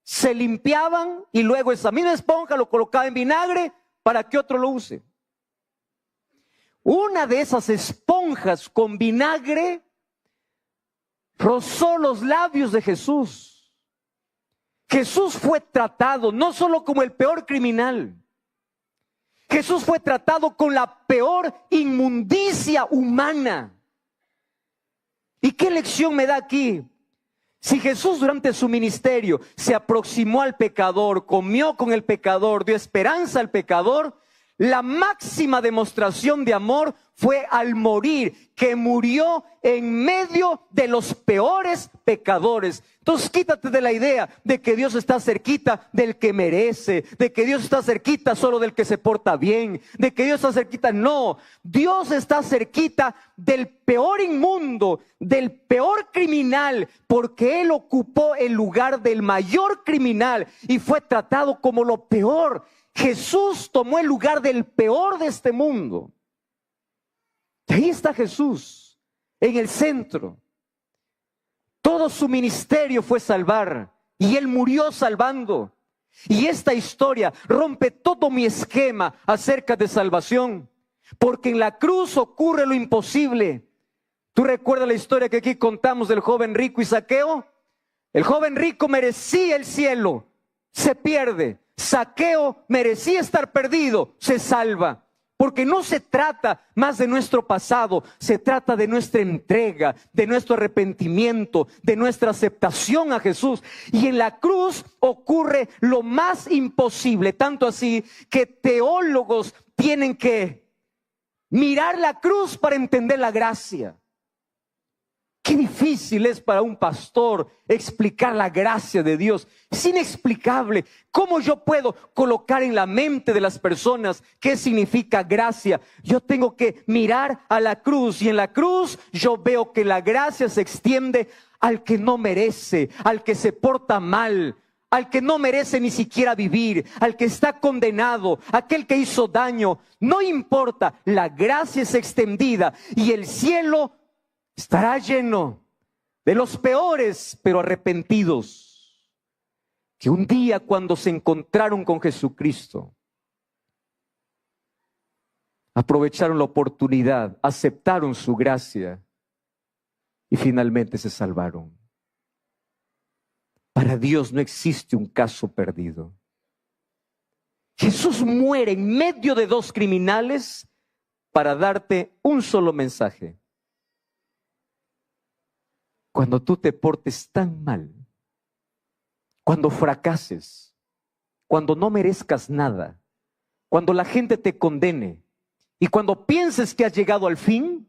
se limpiaban, y luego esa misma esponja lo colocaban en vinagre para que otro lo use. Una de esas esponjas con vinagre rozó los labios de Jesús. Jesús fue tratado no solo como el peor criminal, Jesús fue tratado con la peor inmundicia humana. ¿Y qué lección me da aquí? Si Jesús durante su ministerio se aproximó al pecador, comió con el pecador, dio esperanza al pecador, la máxima demostración de amor fue al morir, que murió en medio de los peores pecadores. Entonces quítate de la idea de que Dios está cerquita del que merece, de que Dios está cerquita solo del que se porta bien, de que Dios está cerquita. No, Dios está cerquita del peor inmundo, del peor criminal, porque Él ocupó el lugar del mayor criminal y fue tratado como lo peor. Jesús tomó el lugar del peor de este mundo. Y ahí está Jesús, en el centro. Todo su ministerio fue salvar, y Él murió salvando. Y esta historia rompe todo mi esquema acerca de salvación, porque en la cruz ocurre lo imposible. ¿Tú recuerdas la historia que aquí contamos del joven rico y Zaqueo? El joven rico merecía el cielo, se pierde. Zaqueo merecía estar perdido, se salva. Porque no se trata más de nuestro pasado, se trata de nuestra entrega, de nuestro arrepentimiento, de nuestra aceptación a Jesús. Y en la cruz ocurre lo más imposible, tanto así que teólogos tienen que mirar la cruz para entender la gracia. Qué difícil es para un pastor explicar la gracia de Dios. Es inexplicable. ¿Cómo yo puedo colocar en la mente de las personas qué significa gracia? Yo tengo que mirar a la cruz, y en la cruz yo veo que la gracia se extiende al que no merece, al que se porta mal, al que no merece ni siquiera vivir, al que está condenado, aquel que hizo daño. No importa, la gracia es extendida y el cielo estará lleno de los peores, pero arrepentidos, que un día cuando se encontraron con Jesucristo, aprovecharon la oportunidad, aceptaron su gracia y finalmente se salvaron. Para Dios no existe un caso perdido. Jesús muere en medio de dos criminales para darte un solo mensaje. Cuando tú te portes tan mal, cuando fracases, cuando no merezcas nada, cuando la gente te condene y cuando pienses que has llegado al fin,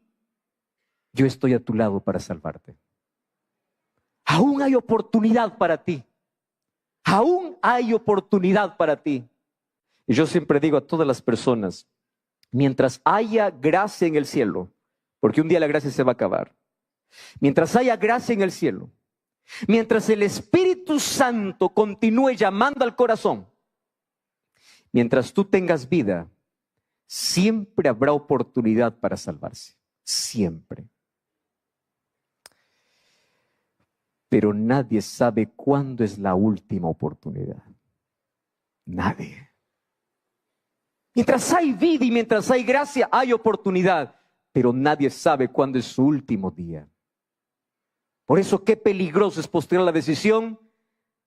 yo estoy a tu lado para salvarte. Aún hay oportunidad para ti. Aún hay oportunidad para ti. Y yo siempre digo a todas las personas, mientras haya gracia en el cielo, porque un día la gracia se va a acabar, mientras haya gracia en el cielo, mientras el Espíritu Santo continúe llamando al corazón, mientras tú tengas vida, siempre habrá oportunidad para salvarse. Siempre. Pero nadie sabe cuándo es la última oportunidad. Nadie. Mientras hay vida y mientras hay gracia, hay oportunidad. Pero nadie sabe cuándo es su último día. Por eso qué peligroso es postergar la decisión.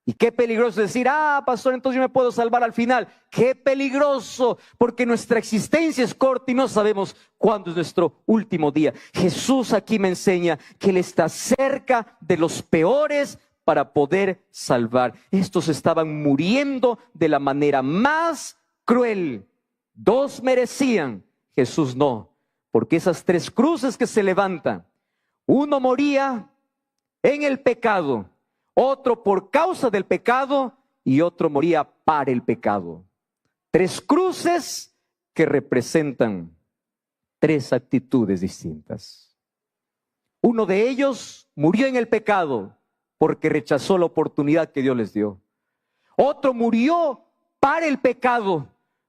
Y qué peligroso es decir, pastor, entonces yo me puedo salvar al final. Qué peligroso, porque nuestra existencia es corta y no sabemos cuándo es nuestro último día. Jesús aquí me enseña que Él está cerca de los peores para poder salvar. Estos estaban muriendo de la manera más cruel. Dos merecían, Jesús no, porque esas tres cruces que se levantan, uno moría en el pecado, otro por causa del pecado y otro moría para el pecado. Tres cruces que representan tres actitudes distintas. Uno de ellos murió en el pecado porque rechazó la oportunidad que Dios les dio. Otro murió para el pecado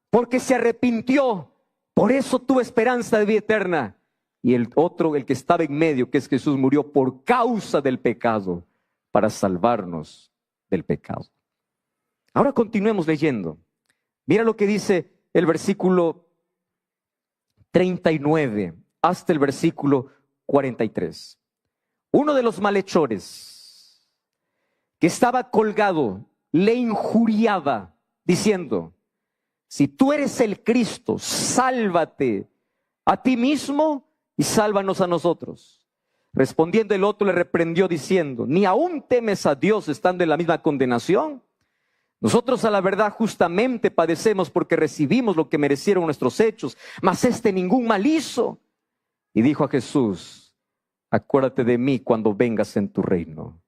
porque se arrepintió, por eso tuvo esperanza de vida eterna. Y el otro, el que estaba en medio, que es Jesús, murió por causa del pecado, para salvarnos del pecado. Ahora continuemos leyendo. Mira lo que dice el versículo 39 hasta el versículo 43. Uno de los malhechores que estaba colgado le injuriaba diciendo: si tú eres el Cristo, sálvate a ti mismo y sálvanos a nosotros. Respondiendo el otro le reprendió diciendo: ¿ni aún temes a Dios estando en la misma condenación? Nosotros a la verdad justamente padecemos porque recibimos lo que merecieron nuestros hechos, mas este ningún mal hizo. Y dijo a Jesús: acuérdate de mí cuando vengas en tu reino.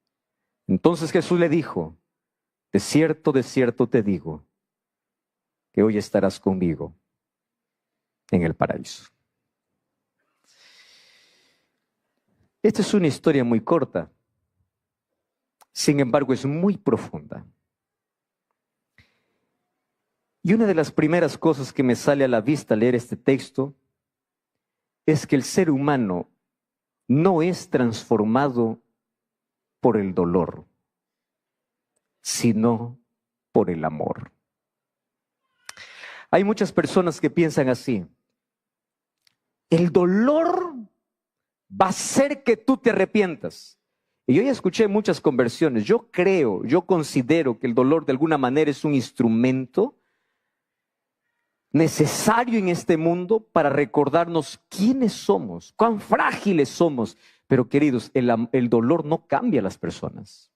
Entonces Jesús le dijo: de cierto te digo, que hoy estarás conmigo en el paraíso. Esta es una historia muy corta, sin embargo es muy profunda. Y una de las primeras cosas que me sale a la vista al leer este texto es que el ser humano no es transformado por el dolor, sino por el amor. Hay muchas personas que piensan así: el dolor va a hacer que tú te arrepientas. Y yo ya escuché muchas conversiones. Yo considero que el dolor de alguna manera es un instrumento necesario en este mundo para recordarnos quiénes somos, cuán frágiles somos. Pero queridos, el dolor no cambia a las personas.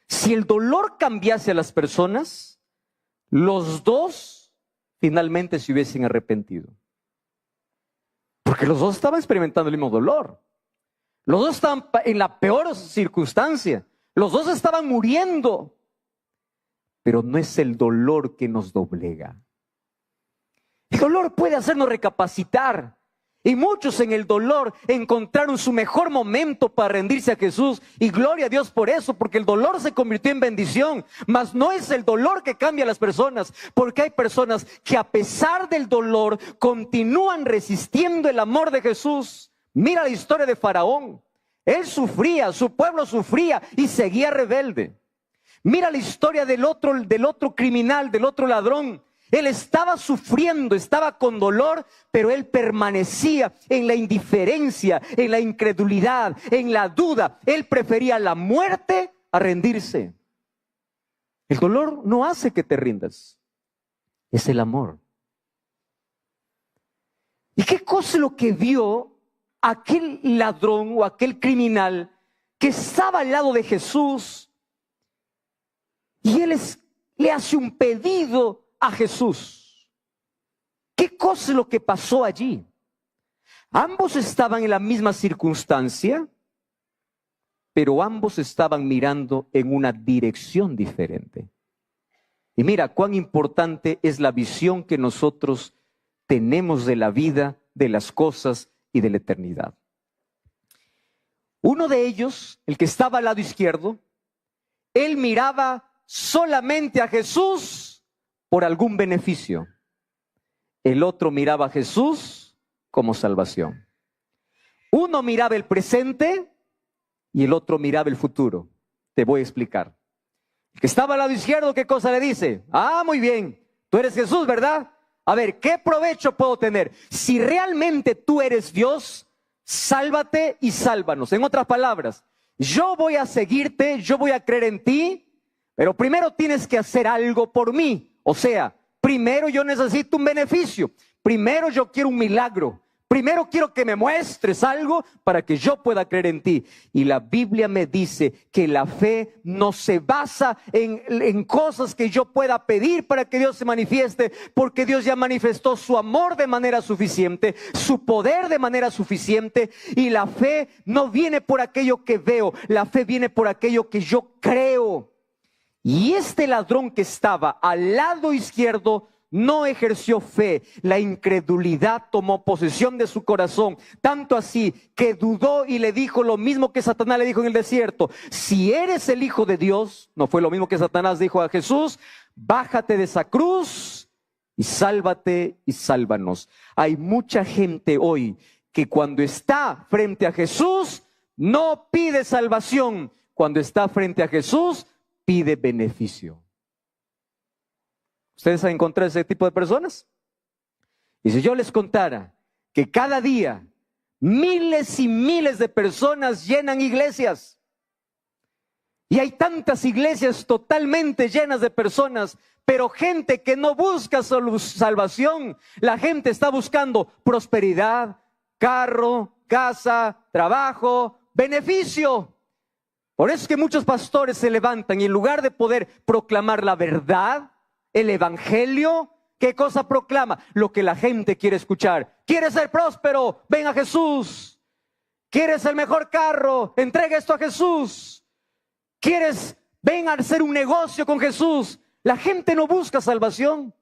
Si el dolor cambiase a las personas, los dos finalmente se hubiesen arrepentido. Porque los dos estaban experimentando el mismo dolor. Los dos estaban en la peor circunstancia. Los dos estaban muriendo. Pero no es el dolor que nos doblega. El dolor puede hacernos recapacitar. Y muchos en el dolor encontraron su mejor momento para rendirse a Jesús. Y gloria a Dios por eso, porque el dolor se convirtió en bendición. Mas no es el dolor que cambia a las personas, porque hay personas que a pesar del dolor continúan resistiendo el amor de Jesús. Mira la historia de Faraón. Él sufría, su pueblo sufría y seguía rebelde. Mira la historia del otro criminal, del otro ladrón. Él estaba sufriendo, estaba con dolor, pero él permanecía en la indiferencia, en la incredulidad, en la duda. Él prefería la muerte a rendirse. El dolor no hace que te rindas, es el amor. ¿Y qué cosa es lo que vio aquel ladrón o aquel criminal que estaba al lado de Jesús? Y él le hace un pedido a Jesús. ¿Qué cosa es lo que pasó allí? Ambos estaban en la misma circunstancia, pero ambos estaban mirando en una dirección diferente. Y mira cuán importante es la visión que nosotros tenemos de la vida, de las cosas y de la eternidad. Uno de ellos, el que estaba al lado izquierdo, él miraba solamente a Jesús por algún beneficio. El otro miraba a Jesús como salvación. Uno miraba el presente y el otro miraba el futuro. Te voy a explicar. El que estaba al lado izquierdo, ¿qué cosa le dice? Ah, muy bien, tú eres Jesús, ¿verdad? A ver, ¿qué provecho puedo tener? Si realmente tú eres Dios, sálvate y sálvanos. En otras palabras, yo voy a seguirte, yo voy a creer en ti, pero primero tienes que hacer algo por mí. O sea, primero yo necesito un beneficio. Primero yo quiero un milagro. Primero quiero que me muestres algo para que yo pueda creer en ti. Y la Biblia me dice que la fe no se basa en cosas que yo pueda pedir para que Dios se manifieste, porque Dios ya manifestó su amor de manera suficiente, su poder de manera suficiente. Y la fe no viene por aquello que veo, la fe viene por aquello que yo creo. Y este ladrón que estaba al lado izquierdo no ejerció fe. La incredulidad tomó posesión de su corazón, tanto así que dudó y le dijo lo mismo que Satanás le dijo en el desierto. Si eres el Hijo de Dios, no fue lo mismo que Satanás dijo a Jesús, bájate de esa cruz y sálvate y sálvanos. Hay mucha gente hoy que cuando está frente a Jesús no pide salvación, cuando está frente a Jesús pide beneficio. ¿Ustedes han encontrado ese tipo de personas? Y si yo les contara que cada día miles y miles de personas llenan iglesias, y hay tantas iglesias totalmente llenas de personas, pero gente que no busca salvación, la gente está buscando prosperidad, carro, casa, trabajo, beneficio. Por eso es que muchos pastores se levantan y en lugar de poder proclamar la verdad, el evangelio, ¿qué cosa proclama? Lo que la gente quiere escuchar. ¿Quieres ser próspero? Ven a Jesús. ¿Quieres el mejor carro? Entrega esto a Jesús. ¿Quieres? Ven a hacer un negocio con Jesús. La gente no busca salvación.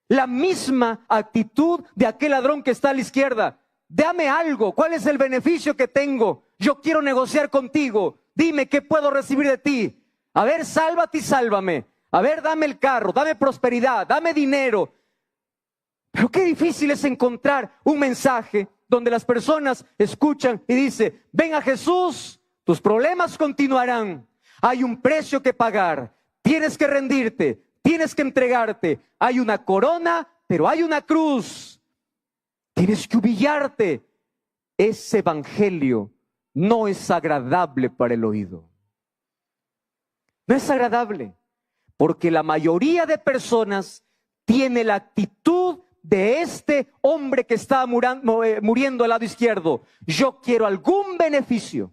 La misma actitud de aquel ladrón que está a la izquierda. Dame algo. ¿Cuál es el beneficio que tengo? Yo quiero negociar contigo. Dime qué puedo recibir de ti. A ver, sálvate y sálvame. A ver, dame el carro, dame prosperidad, dame dinero. Pero qué difícil es encontrar un mensaje donde las personas escuchan y dicen, ven a Jesús, tus problemas continuarán. Hay un precio que pagar, tienes que rendirte, tienes que entregarte. Hay una corona, pero hay una cruz. Tienes que humillarte. Ese evangelio no es agradable para el oído. No es agradable, porque la mayoría de personas tiene la actitud de este hombre que está muriendo al lado izquierdo. Yo quiero algún beneficio.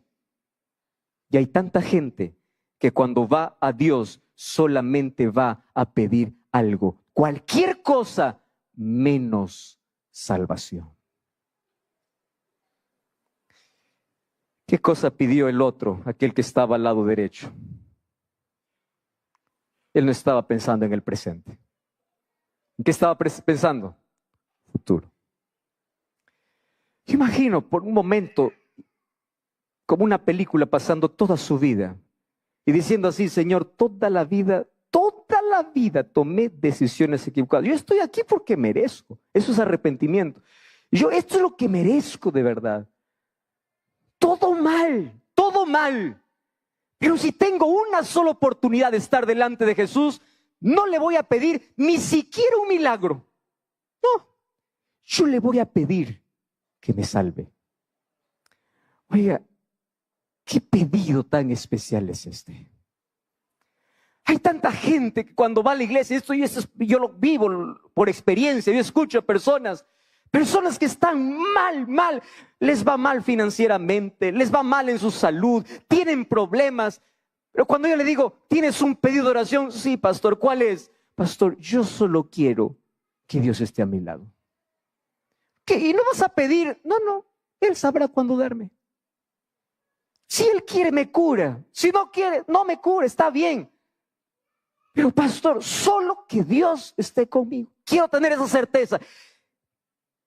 Y hay tanta gente que cuando va a Dios solamente va a pedir algo, cualquier cosa menos salvación. ¿Qué cosa pidió el otro, aquel que estaba al lado derecho? Él no estaba pensando en el presente. ¿En qué estaba pensando? Futuro. Yo imagino por un momento, como una película, pasando toda su vida y diciendo así: Señor, toda la vida tomé decisiones equivocadas. Yo estoy aquí porque merezco. Eso es arrepentimiento. Esto es lo que merezco de verdad. Todo mal, todo mal. Pero si tengo una sola oportunidad de estar delante de Jesús, no le voy a pedir ni siquiera un milagro. No, yo le voy a pedir que me salve. Oiga, ¿qué pedido tan especial es este? Hay tanta gente que cuando va a la iglesia, yo lo vivo por experiencia, yo escucho a personas que están mal, les va mal financieramente, les va mal en su salud, tienen problemas. Pero cuando yo le digo, ¿tienes un pedido de oración? Sí, pastor, ¿cuál es? Pastor, yo solo quiero que Dios esté a mi lado. ¿Qué? ¿Y no vas a pedir? No, Él sabrá cuándo darme. Si Él quiere, me cura. Si no quiere, no me cura, está bien. Pero pastor, solo que Dios esté conmigo. Quiero tener esa certeza.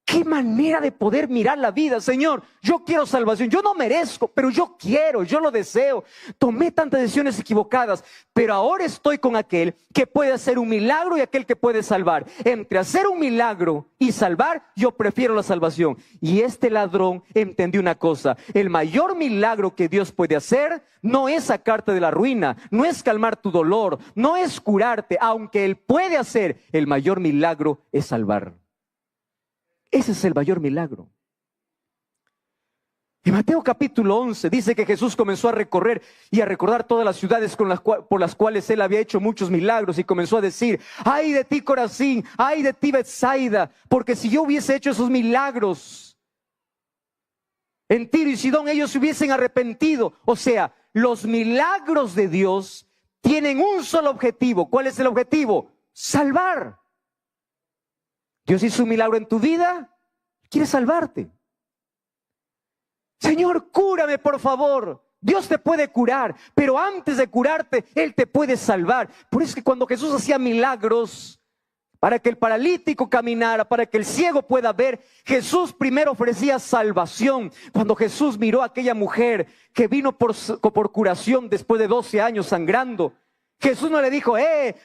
Qué manera de poder mirar la vida. Señor, yo quiero salvación. Yo no merezco, pero yo quiero, yo lo deseo. Tomé tantas decisiones equivocadas, pero ahora estoy con aquel que puede hacer un milagro y aquel que puede salvar. Entre hacer un milagro y salvar, yo prefiero la salvación. Y este ladrón entendió una cosa: el mayor milagro que Dios puede hacer no es sacarte de la ruina, no es calmar tu dolor, no es curarte. Aunque Él puede hacer, el mayor milagro es salvar. Ese es el mayor milagro. En Mateo capítulo 11 dice que Jesús comenzó a recorrer y a recordar todas las ciudades por las cuales Él había hecho muchos milagros, y comenzó a decir: ay de ti, Corazín, ay de ti, Betsaida, porque si yo hubiese hecho esos milagros en Tiro y Sidón, ellos se hubiesen arrepentido. O sea, los milagros de Dios tienen un solo objetivo. ¿Cuál es el objetivo? Salvar. Dios hizo un milagro en tu vida, quiere salvarte. Señor, cúrame por favor. Dios te puede curar, pero antes de curarte, Él te puede salvar. Por eso es que cuando Jesús hacía milagros para que el paralítico caminara, para que el ciego pueda ver, Jesús primero ofrecía salvación. Cuando Jesús miró a aquella mujer que vino por curación después de 12 años sangrando, Jesús no le dijo: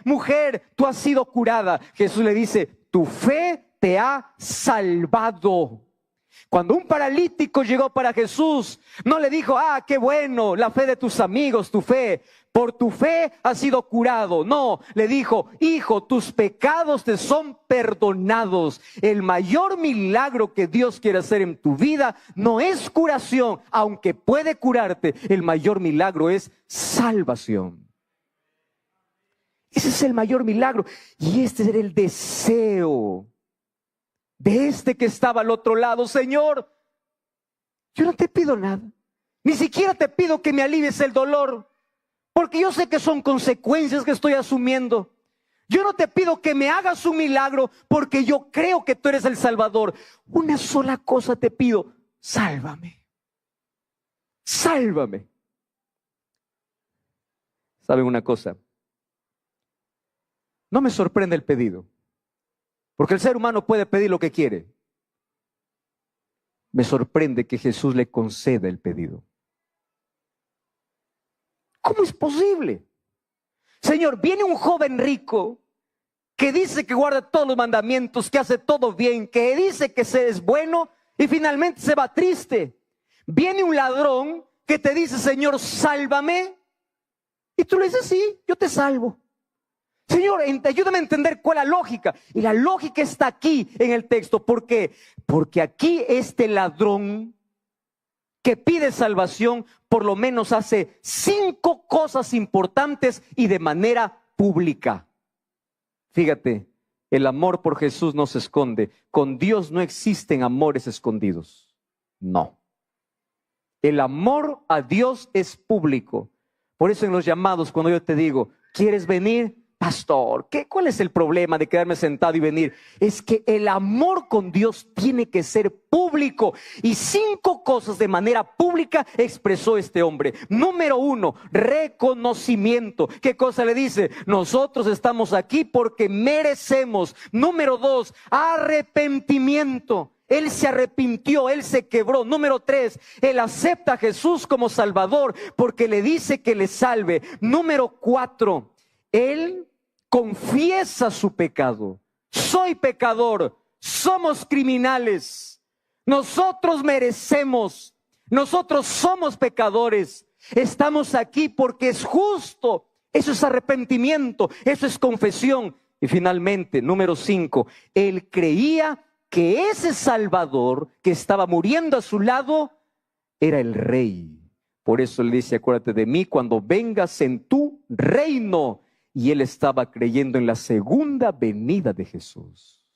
mujer, tú has sido curada. Jesús le dice: tu fe te ha salvado. Cuando un paralítico llegó para Jesús, no le dijo: qué bueno, la fe de tus amigos, tu fe, por tu fe has sido curado. No, le dijo: hijo, tus pecados te son perdonados. El mayor milagro que Dios quiere hacer en tu vida no es curación, aunque puede curarte. El mayor milagro es salvación. Ese es el mayor milagro. Y este era el deseo de este que estaba al otro lado. Señor, yo no te pido nada. Ni siquiera te pido que me alivies el dolor, porque yo sé que son consecuencias que estoy asumiendo. Yo no te pido que me hagas un milagro, porque yo creo que tú eres el Salvador. Una sola cosa te pido: sálvame. Sálvame. ¿Saben una cosa? No me sorprende el pedido, porque el ser humano puede pedir lo que quiere. Me sorprende que Jesús le conceda el pedido. ¿Cómo es posible? Señor, viene un joven rico que dice que guarda todos los mandamientos, que hace todo bien, que dice que se es bueno, y finalmente se va triste. Viene un ladrón que te dice: Señor, sálvame, y tú le dices: sí, yo te salvo. Señor, ayúdame a entender cuál es la lógica. Y la lógica está aquí en el texto. ¿Por qué? Porque aquí este ladrón que pide salvación por lo menos hace 5 cosas importantes y de manera pública. Fíjate, El amor por Jesús no se esconde. Con Dios no existen amores escondidos. No. El amor a Dios es público. Por eso en los llamados, cuando yo te digo, ¿quieres venir? Pastor, ¿cuál es el problema de quedarme sentado y venir? Es que el amor con Dios tiene que ser público. Y 5 cosas de manera pública expresó este hombre. Número 1, reconocimiento. ¿Qué cosa le dice? Nosotros estamos aquí porque merecemos. Número 2, arrepentimiento. Él se arrepintió, él se quebró. Número 3, él acepta a Jesús como Salvador porque le dice que le salve. Número 4, él confiesa su pecado. Soy pecador, somos criminales, nosotros merecemos, nosotros somos pecadores, estamos aquí porque es justo. Eso es arrepentimiento, eso es confesión. Y finalmente, número 5, él creía que ese Salvador que estaba muriendo a su lado era el Rey. Por eso le dice, acuérdate de mí cuando vengas en tu reino. Y él estaba creyendo en la segunda venida de Jesús.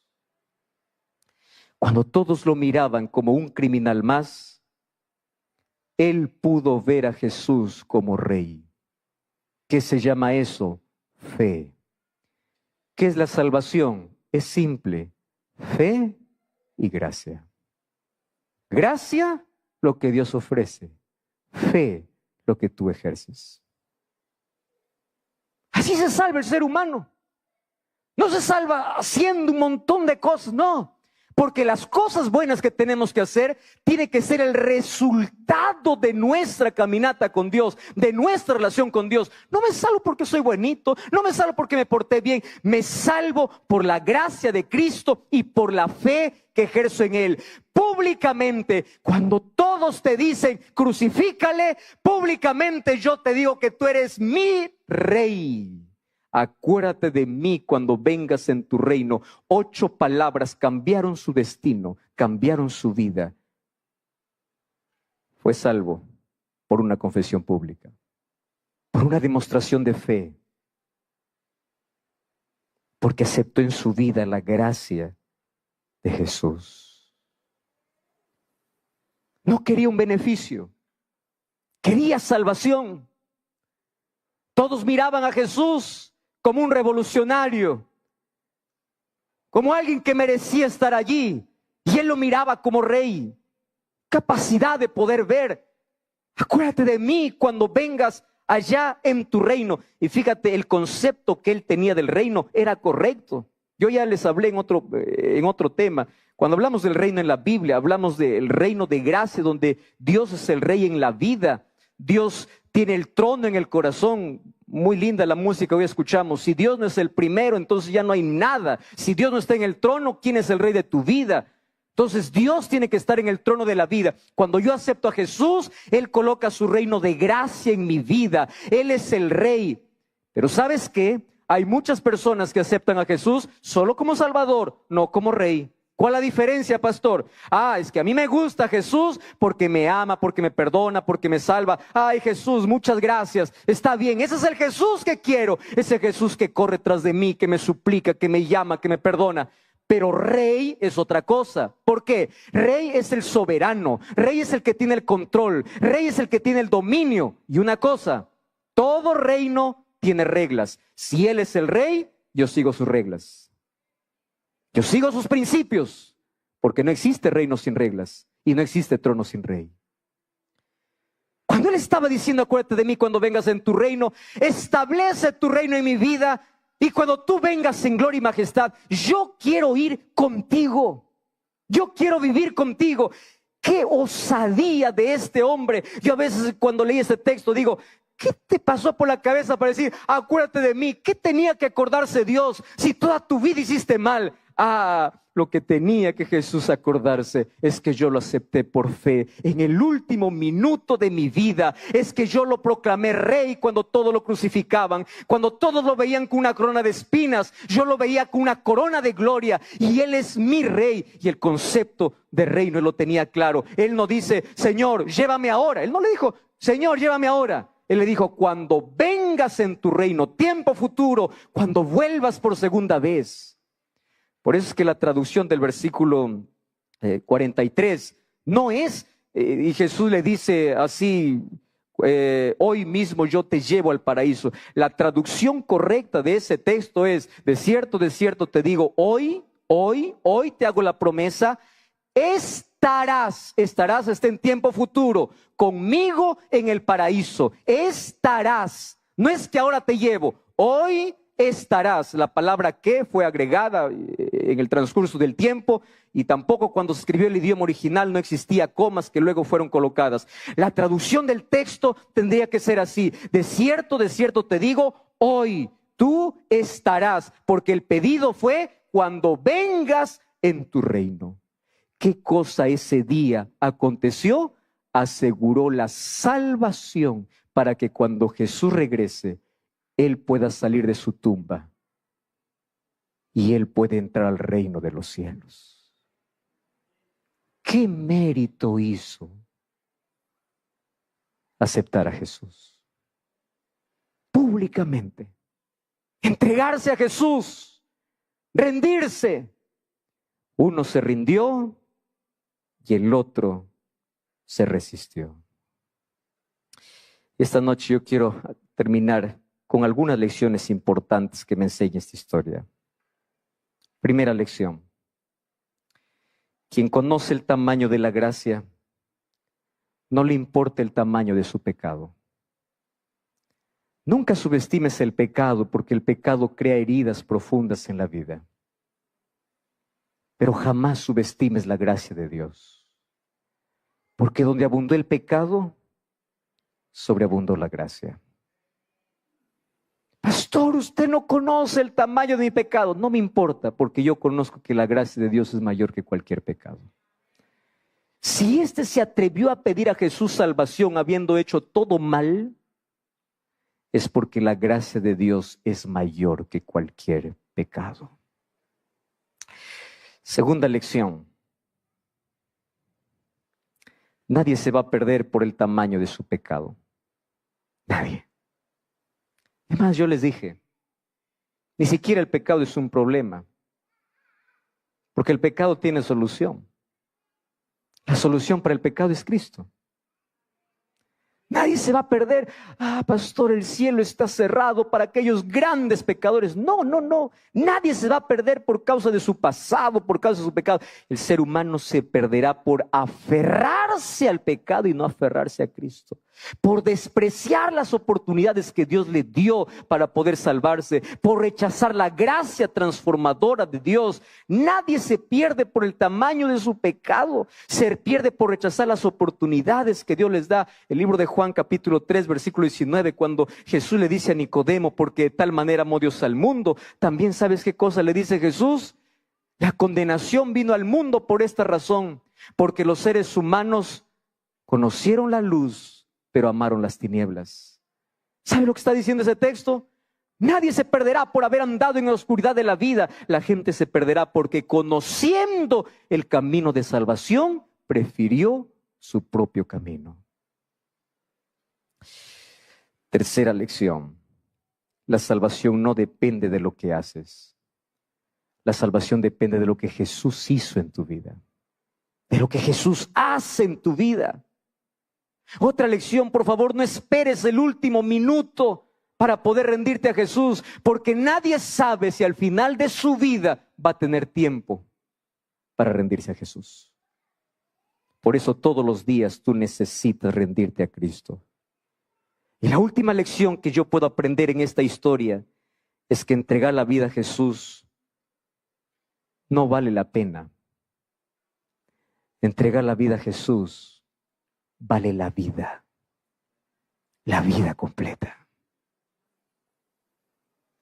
Cuando todos lo miraban como un criminal más, él pudo ver a Jesús como Rey. ¿Qué se llama eso? Fe. ¿Qué es la salvación? Es simple. Fe y gracia. Gracia, lo que Dios ofrece. Fe, lo que tú ejerces. Así se salva el ser humano. No se salva haciendo un montón de cosas, no. Porque las cosas buenas que tenemos que hacer tiene que ser el resultado de nuestra caminata con Dios, de nuestra relación con Dios. No me salvo porque soy bonito, no me salvo porque me porté bien. Me salvo por la gracia de Cristo y por la fe que ejerzo en Él. Públicamente, cuando todos te dicen crucifícale, públicamente yo te digo que tú eres mi Rey. Acuérdate de mí cuando vengas en tu reino. 8 palabras cambiaron su destino, cambiaron su vida. Fue salvo por una confesión pública, por una demostración de fe, porque aceptó en su vida la gracia de Jesús. No quería un beneficio, quería salvación. Todos miraban a Jesús como un revolucionario, como alguien que merecía estar allí, y él lo miraba como Rey. Capacidad de poder ver. Acuérdate de mí cuando vengas allá en tu reino. Y fíjate, el concepto que él tenía del reino era correcto. Yo ya les hablé en otro tema. Cuando hablamos del reino en la Biblia, hablamos del reino de gracia, donde Dios es el Rey en la vida. Dios tiene el trono en el corazón. Muy linda la música que hoy escuchamos. Si Dios no es el primero, entonces ya no hay nada. Si Dios no está en el trono, ¿quién es el Rey de tu vida? Entonces Dios tiene que estar en el trono de la vida. Cuando yo acepto a Jesús, Él coloca su reino de gracia en mi vida. Él es el Rey. Pero ¿sabes qué? Hay muchas personas que aceptan a Jesús solo como Salvador, no como Rey. ¿Cuál es la diferencia, pastor? Es que a mí me gusta Jesús porque me ama, porque me perdona, porque me salva. Ay, Jesús, muchas gracias. Está bien, ese es el Jesús que quiero. Ese Jesús que corre tras de mí, que me suplica, que me llama, que me perdona. Pero Rey es otra cosa. ¿Por qué? Rey es el soberano. Rey es el que tiene el control. Rey es el que tiene el dominio. Y una cosa, todo reino tiene reglas. Si Él es el Rey, yo sigo sus reglas. Yo sigo sus principios, porque no existe reino sin reglas y no existe trono sin rey. Cuando Él estaba diciendo, acuérdate de mí cuando vengas en tu reino, establece tu reino en mi vida, y cuando tú vengas en gloria y majestad, yo quiero ir contigo, yo quiero vivir contigo. ¡Qué osadía de este hombre! Yo a veces cuando leí este texto digo, ¿qué te pasó por la cabeza para decir, acuérdate de mí? ¿Qué tenía que acordarse Dios si toda tu vida hiciste mal? Lo que tenía que Jesús acordarse es que yo lo acepté por fe en el último minuto de mi vida. Es que yo lo proclamé Rey cuando todos lo crucificaban, cuando todos lo veían con una corona de espinas, yo lo veía con una corona de gloria, y Él es mi Rey. Y el concepto de reino Él lo tenía claro. Él no dice, Señor, llévame ahora. Él no le dijo, Señor, llévame ahora. Él le dijo, cuando vengas en tu reino, tiempo futuro, cuando vuelvas por segunda vez. Por eso es que la traducción del versículo 43 no es, y Jesús le dice así, hoy mismo yo te llevo al paraíso. La traducción correcta de ese texto es, de cierto te digo, hoy te hago la promesa, estarás está en tiempo futuro, conmigo en el paraíso. Estarás, no es que ahora te llevo, hoy estarás. La palabra que fue agregada en el transcurso del tiempo, y tampoco cuando se escribió el idioma original no existía comas que luego fueron colocadas. La traducción del texto tendría que ser así: de cierto te digo, hoy tú estarás, porque el pedido fue cuando vengas en tu reino. ¿Qué cosa ese día aconteció? Aseguró la salvación para que cuando Jesús regrese, Él pueda salir de su tumba y Él puede entrar al reino de los cielos. ¿Qué mérito hizo aceptar a Jesús? Públicamente. Entregarse a Jesús. Rendirse. Uno se rindió y el otro se resistió. Esta noche yo quiero terminar con algunas lecciones importantes que me enseña esta historia. Primera lección: quien conoce el tamaño de la gracia, no le importa el tamaño de su pecado. Nunca subestimes el pecado, porque el pecado crea heridas profundas en la vida. Pero jamás subestimes la gracia de Dios, porque donde abundó el pecado, sobreabundó la gracia. Pastor, usted no conoce el tamaño de mi pecado. No me importa, porque yo conozco que la gracia de Dios es mayor que cualquier pecado. Si éste se atrevió a pedir a Jesús salvación habiendo hecho todo mal, es porque la gracia de Dios es mayor que cualquier pecado. Segunda lección: nadie se va a perder por el tamaño de su pecado. Nadie. Además, yo les dije, ni siquiera el pecado es un problema, porque el pecado tiene solución. La solución para el pecado es Cristo. Nadie se va a perder. Pastor, el cielo está cerrado para aquellos grandes pecadores. No. Nadie se va a perder por causa de su pasado, por causa de su pecado. El ser humano se perderá por aferrarse al pecado y no aferrarse a Cristo. Por despreciar las oportunidades que Dios le dio para poder salvarse. Por rechazar la gracia transformadora de Dios. Nadie se pierde por el tamaño de su pecado. Se pierde por rechazar las oportunidades que Dios les da. El libro de Juan capítulo 3 versículo 19, cuando Jesús le dice a Nicodemo, porque de tal manera amó Dios al mundo, también sabes qué cosa le dice Jesús: la condenación vino al mundo por esta razón, porque los seres humanos conocieron la luz, pero amaron las tinieblas. ¿Sabe lo que está diciendo ese texto? Nadie se perderá por haber andado en la oscuridad de la vida. La gente se perderá porque, conociendo el camino de salvación, prefirió su propio camino. Tercera lección: la salvación no depende de lo que haces. La salvación depende de lo que Jesús hizo en tu vida, de lo que Jesús hace en tu vida. Otra lección: por favor, no esperes el último minuto para poder rendirte a Jesús, porque nadie sabe si al final de su vida va a tener tiempo para rendirse a Jesús. Por eso todos los días tú necesitas rendirte a Cristo. Y la última lección que yo puedo aprender en esta historia es que entregar la vida a Jesús no vale la pena. Entregar la vida a Jesús vale la vida completa.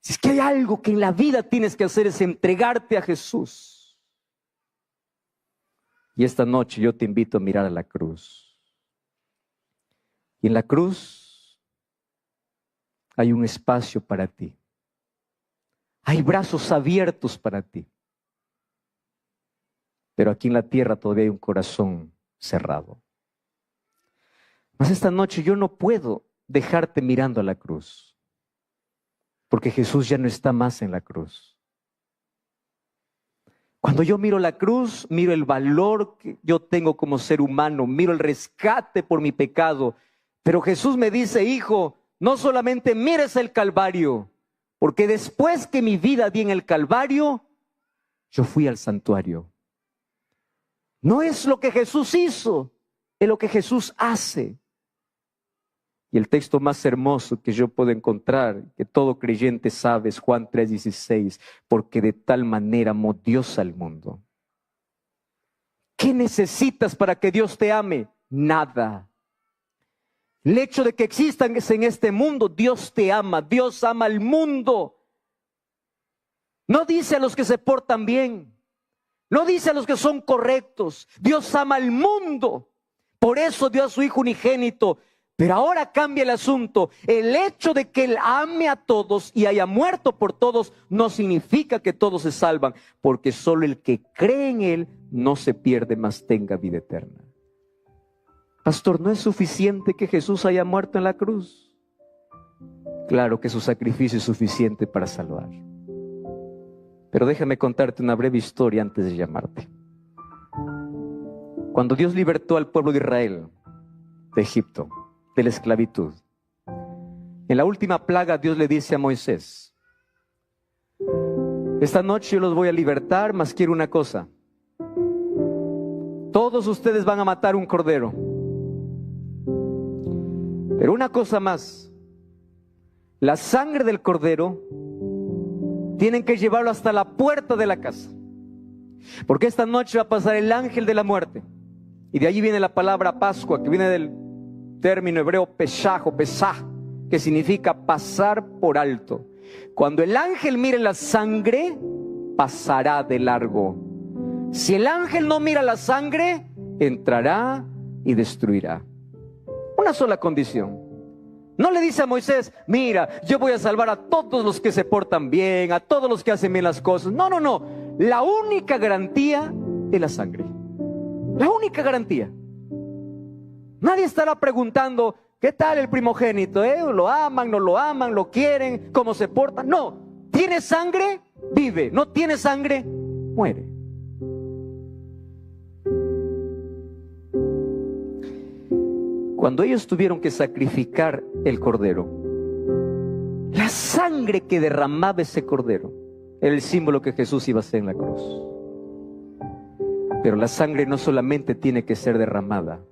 Si es que hay algo que en la vida tienes que hacer, es entregarte a Jesús. Y esta noche yo te invito a mirar a la cruz. Y en la cruz hay un espacio para ti. Hay brazos abiertos para ti. Pero aquí en la tierra todavía hay un corazón cerrado. Mas esta noche yo no puedo dejarte mirando a la cruz, porque Jesús ya no está más en la cruz. Cuando yo miro la cruz, miro el valor que yo tengo como ser humano, miro el rescate por mi pecado. Pero Jesús me dice, hijo, no solamente mires el Calvario, porque después que mi vida di en el Calvario, yo fui al santuario. No es lo que Jesús hizo, es lo que Jesús hace. Y el texto más hermoso que yo puedo encontrar, que todo creyente sabe, es Juan 3:16, porque de tal manera amó Dios al mundo. ¿Qué necesitas para que Dios te ame? Nada. El hecho de que existan en este mundo, Dios te ama, Dios ama al mundo. No dice a los que se portan bien, no dice a los que son correctos, Dios ama al mundo. Por eso dio a su Hijo unigénito. Pero ahora cambia el asunto. El hecho de que Él ame a todos y haya muerto por todos no significa que todos se salvan, porque solo el que cree en Él no se pierde, mas tenga vida eterna. Pastor, ¿no es suficiente que Jesús haya muerto en la cruz? Claro que su sacrificio es suficiente para salvar. Pero déjame contarte una breve historia antes de llamarte. Cuando Dios libertó al pueblo de Israel de Egipto, de la esclavitud, en la última plaga Dios le dice a Moisés: esta noche yo los voy a libertar, mas quiero una cosa. Todos ustedes van a matar un cordero. Pero una cosa más, la sangre del cordero tienen que llevarlo hasta la puerta de la casa, porque esta noche va a pasar el ángel de la muerte. Y de allí viene la palabra Pascua, que viene del término hebreo Pesaj o Pesaj, que significa pasar por alto. Cuando el ángel mire la sangre, pasará de largo. Si el ángel no mira la sangre, entrará y destruirá. Una sola condición. No le dice a Moisés: mira, yo voy a salvar a todos los que se portan bien, a todos los que hacen bien las cosas. No, no, no. La única garantía es la sangre. La única garantía. Nadie estará preguntando: ¿qué tal el primogénito? ¿Lo aman, no lo aman, lo quieren, cómo se portan? No. ¿Tiene sangre? Vive. ¿No tiene sangre? Muere. Cuando ellos tuvieron que sacrificar el cordero, la sangre que derramaba ese cordero era el símbolo que Jesús iba a hacer en la cruz. Pero la sangre no solamente tiene que ser derramada,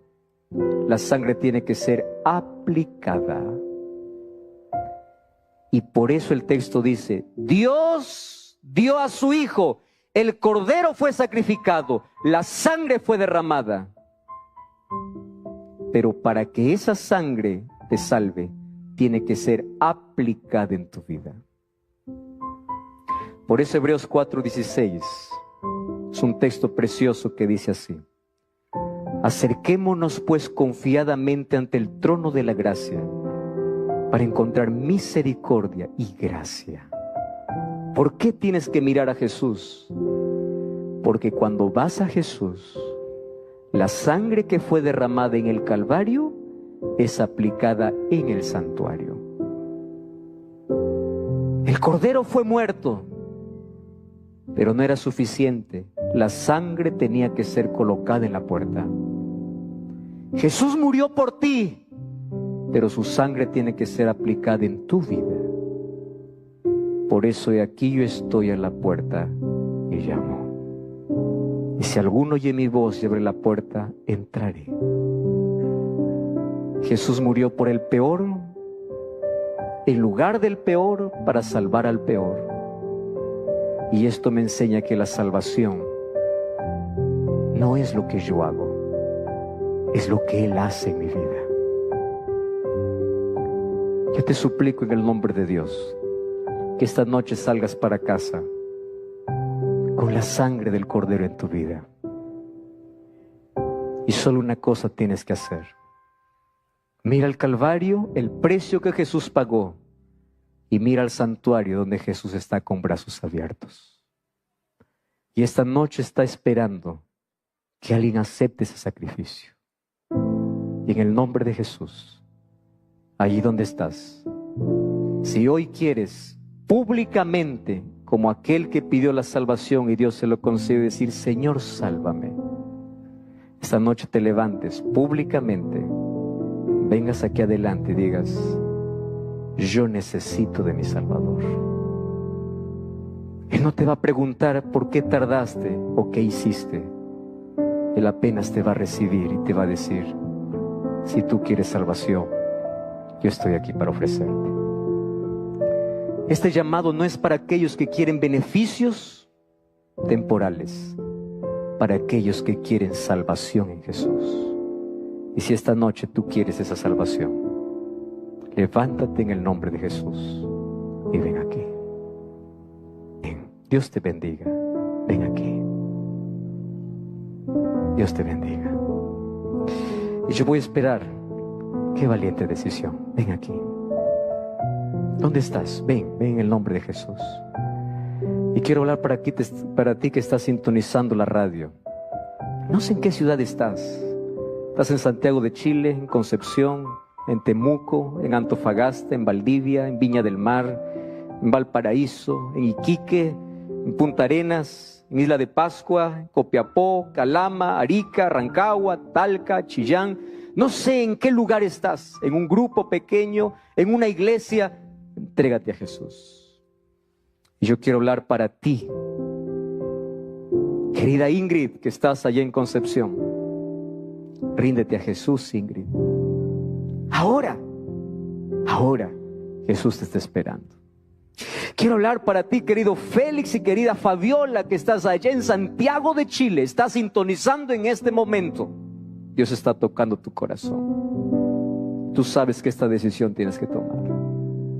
la sangre tiene que ser aplicada. Y por eso el texto dice: Dios dio a su Hijo, el cordero fue sacrificado, la sangre fue derramada. Pero para que esa sangre te salve, tiene que ser aplicada en tu vida. Por eso Hebreos 4:16 es un texto precioso que dice así: acerquémonos pues confiadamente ante el trono de la gracia, para encontrar misericordia y gracia. ¿Por qué tienes que mirar a Jesús? Porque cuando vas a Jesús, la sangre que fue derramada en el Calvario es aplicada en el santuario. El cordero fue muerto, pero no era suficiente. La sangre tenía que ser colocada en la puerta. Jesús murió por ti, pero su sangre tiene que ser aplicada en tu vida. Por eso he aquí yo estoy a la puerta y llamo. Y si alguno oye mi voz y abre la puerta, entraré. Jesús murió por el peor, en lugar del peor, para salvar al peor. Y esto me enseña que la salvación no es lo que yo hago, es lo que Él hace en mi vida. Yo te suplico en el nombre de Dios que esta noche salgas para casa con la sangre del Cordero en tu vida. Y solo una cosa tienes que hacer: mira al Calvario, el precio que Jesús pagó, y mira al santuario donde Jesús está con brazos abiertos. Y esta noche está esperando que alguien acepte ese sacrificio. Y en el nombre de Jesús, allí donde estás, si hoy quieres públicamente como aquel que pidió la salvación y Dios se lo concedió, decir: Señor, sálvame. Esta noche te levantes públicamente, vengas aquí adelante y digas: yo necesito de mi Salvador. Él no te va a preguntar por qué tardaste o qué hiciste. Él apenas te va a recibir y te va a decir: si tú quieres salvación, yo estoy aquí para ofrecerte. Este llamado no es para aquellos que quieren beneficios temporales, para aquellos que quieren salvación en Jesús. Y si esta noche tú quieres esa salvación, levántate en el nombre de Jesús y ven aquí. Ven. Dios te bendiga. Ven aquí. Dios te bendiga. Y yo voy a esperar. Qué valiente decisión. Ven aquí. ¿Dónde estás? Ven en el nombre de Jesús. Y quiero hablar para ti que estás sintonizando la radio. No sé en qué ciudad estás. ¿Estás en Santiago de Chile, en Concepción, en Temuco, en Antofagasta, en Valdivia, en Viña del Mar, en Valparaíso, en Iquique, en Punta Arenas, en Isla de Pascua, en Copiapó, Calama, Arica, Rancagua, Talca, Chillán? No sé en qué lugar estás, en un grupo pequeño, en una iglesia. Entrégate a Jesús. Y yo quiero hablar para ti, querida Ingrid, que estás allá en Concepción. Ríndete a Jesús, Ingrid. Ahora Jesús te está esperando. Quiero hablar para ti, querido Félix y querida Fabiola, que estás allá en Santiago de Chile, estás sintonizando en este momento. Dios está tocando tu corazón. Tú sabes que esta decisión tienes que tomar.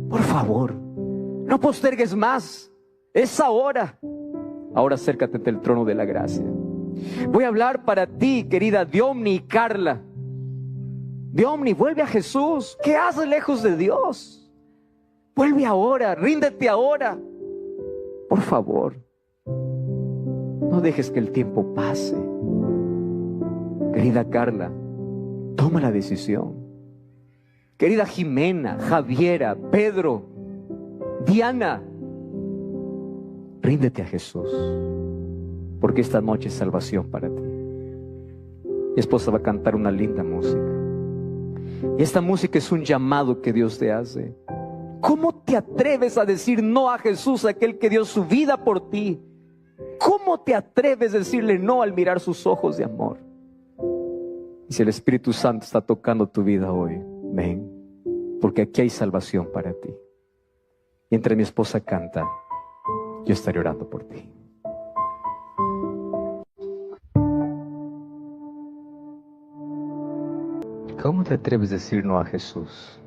Por favor, no postergues más. Es ahora. Ahora acércate ante el trono de la gracia. Voy a hablar para ti, querida Diomni y Carla. Diomni, vuelve a Jesús. ¿Qué haces lejos de Dios? Vuelve ahora, ríndete ahora. Por favor, no dejes que el tiempo pase. Querida Carla, toma la decisión. Querida Jimena, Javiera, Pedro, Diana, ríndete a Jesús, porque esta noche es salvación para ti. Mi esposa va a cantar una linda música. Y esta música es un llamado que Dios te hace. ¿Cómo te atreves a decir no a Jesús, aquel que dio su vida por ti? ¿Cómo te atreves a decirle no al mirar sus ojos de amor? Y si el Espíritu Santo está tocando tu vida hoy, ven, porque aquí hay salvación para ti. Y entre mi esposa canta, yo estaré orando por ti. ¿Cómo te atreves a decir no a Jesús?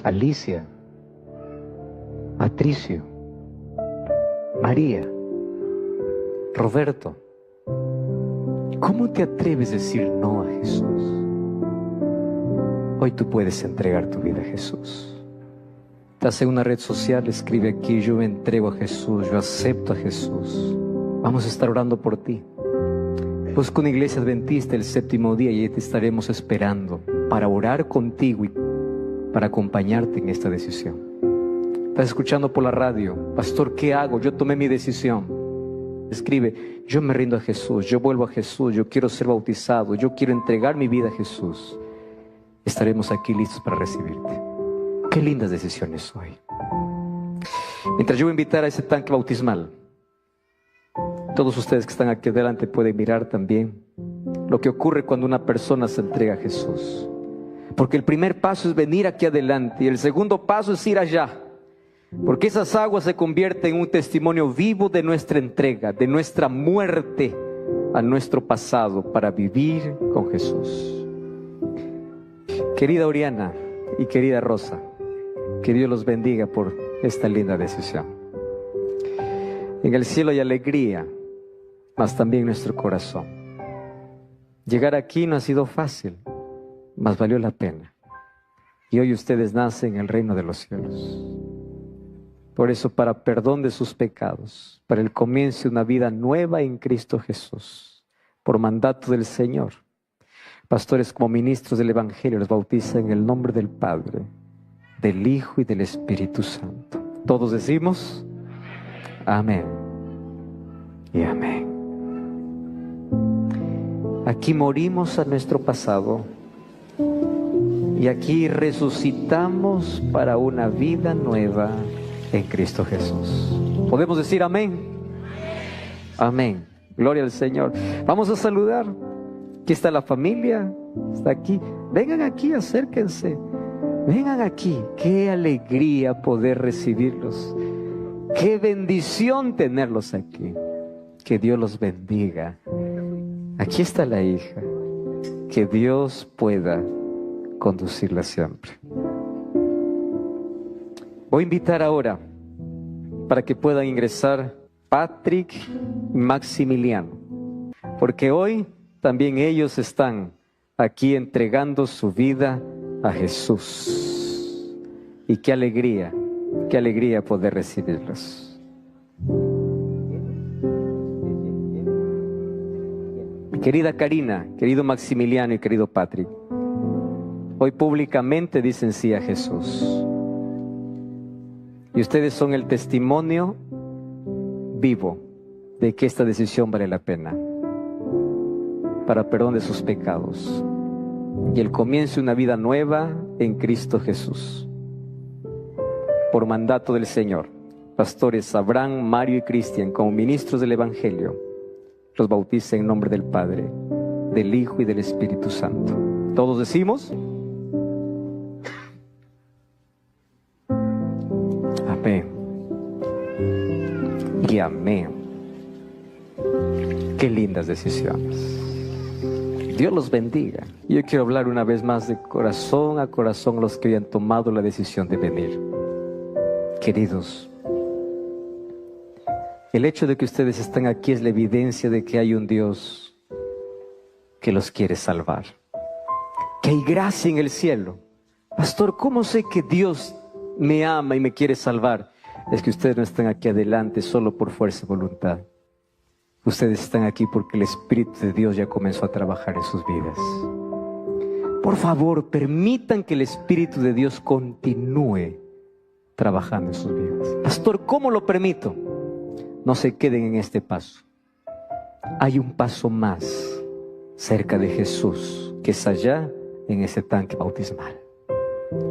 Alicia, Patricio, María, Roberto, ¿cómo te atreves a decir no a Jesús? Hoy tú puedes entregar tu vida a Jesús. Estás en una red social, escribe aquí: yo me entrego a Jesús, yo acepto a Jesús. Vamos a estar orando por ti. Busca una iglesia adventista el séptimo día y ahí te estaremos esperando para orar contigo y para acompañarte en esta decisión. Estás escuchando por la radio: pastor, ¿qué hago? Yo tomé mi decisión. Escribe: yo me rindo a Jesús, yo vuelvo a Jesús, yo quiero ser bautizado, yo quiero entregar mi vida a Jesús. Estaremos aquí listos para recibirte. Qué lindas decisiones hoy. Mientras yo voy a invitar a ese tanque bautismal, todos ustedes que están aquí adelante pueden mirar también lo que ocurre cuando una persona se entrega a Jesús. Porque el primer paso es venir aquí adelante y el segundo paso es ir allá. Porque esas aguas se convierten en un testimonio vivo de nuestra entrega, de nuestra muerte a nuestro pasado para vivir con Jesús. Querida Oriana y querida Rosa, que Dios los bendiga por esta linda decisión. En el cielo hay alegría, mas también nuestro corazón. Llegar aquí no ha sido fácil, mas valió la pena. Y hoy ustedes nacen en el reino de los cielos. Por eso, para perdón de sus pecados, para el comienzo de una vida nueva en Cristo Jesús, por mandato del Señor, pastores como ministros del Evangelio los bautizan en el nombre del Padre, del Hijo y del Espíritu Santo. Todos decimos Amén y amén. Aquí morimos a nuestro pasado y aquí resucitamos para una vida nueva en Cristo Jesús. ¿Podemos decir amén? Amén. Gloria al Señor. Vamos a saludar. Aquí está la familia, está aquí. Vengan aquí, acérquense. Vengan aquí. Qué alegría poder recibirlos. Qué bendición tenerlos aquí. Que Dios los bendiga. Aquí está la hija. Que Dios pueda conducirla siempre. Voy a invitar ahora para que puedan ingresar Patrick y Maximiliano, porque hoy también ellos están aquí entregando su vida a Jesús. Y qué alegría poder recibirlos. Mi querida Karina, querido Maximiliano y querido Patrick, hoy públicamente dicen sí a Jesús. Y ustedes son el testimonio vivo de que esta decisión vale la pena para perdón de sus pecados y el comienzo de una vida nueva en Cristo Jesús. Por mandato del Señor, pastores Abraham, Mario y Cristian, como ministros del Evangelio, los bautiza en nombre del Padre, del Hijo y del Espíritu Santo. ¿Todos decimos? Amén y amén. Qué lindas decisiones. Dios los bendiga. Yo quiero hablar una vez más de corazón a corazón a los que hayan tomado la decisión de venir. Queridos, el hecho de que ustedes están aquí es la evidencia de que hay un Dios que los quiere salvar, que hay gracia en el cielo. Pastor, ¿cómo sé que Dios me ama y me quiere salvar? Es que ustedes no están aquí adelante solo por fuerza y voluntad. Ustedes están aquí porque el Espíritu de Dios ya comenzó a trabajar en sus vidas. Por favor, permitan que el Espíritu de Dios continúe trabajando en sus vidas. Pastor, ¿cómo lo permito? No se queden en este paso. Hay un paso más cerca de Jesús, que es allá en ese tanque bautismal.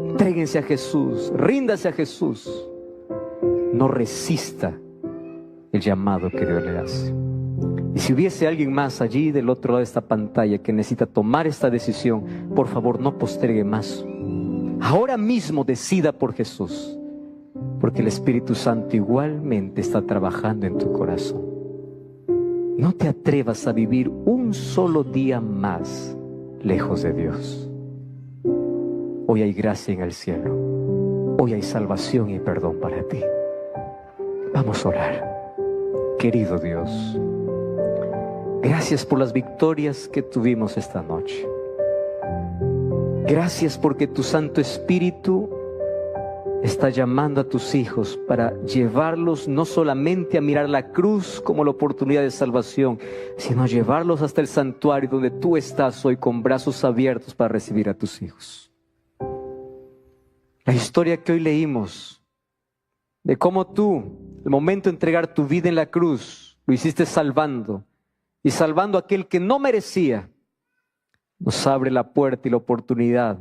Entréguense a Jesús, ríndase a Jesús. No resista el llamado que Dios le hace. Y si hubiese alguien más allí del otro lado de esta pantalla que necesita tomar esta decisión, por favor no postergue más. Ahora mismo decida por Jesús, porque el Espíritu Santo igualmente está trabajando en tu corazón. No te atrevas a vivir un solo día más lejos de Dios. Hoy hay gracia en el cielo. Hoy hay salvación y perdón para ti. Vamos a orar. Querido Dios, gracias por las victorias que tuvimos esta noche. Gracias porque tu Santo Espíritu está llamando a tus hijos para llevarlos no solamente a mirar la cruz como la oportunidad de salvación, sino llevarlos hasta el santuario donde tú estás hoy con brazos abiertos para recibir a tus hijos. La historia que hoy leímos de cómo tú, el momento de entregar tu vida en la cruz, lo hiciste salvando y salvando a aquel que no merecía, nos abre la puerta y la oportunidad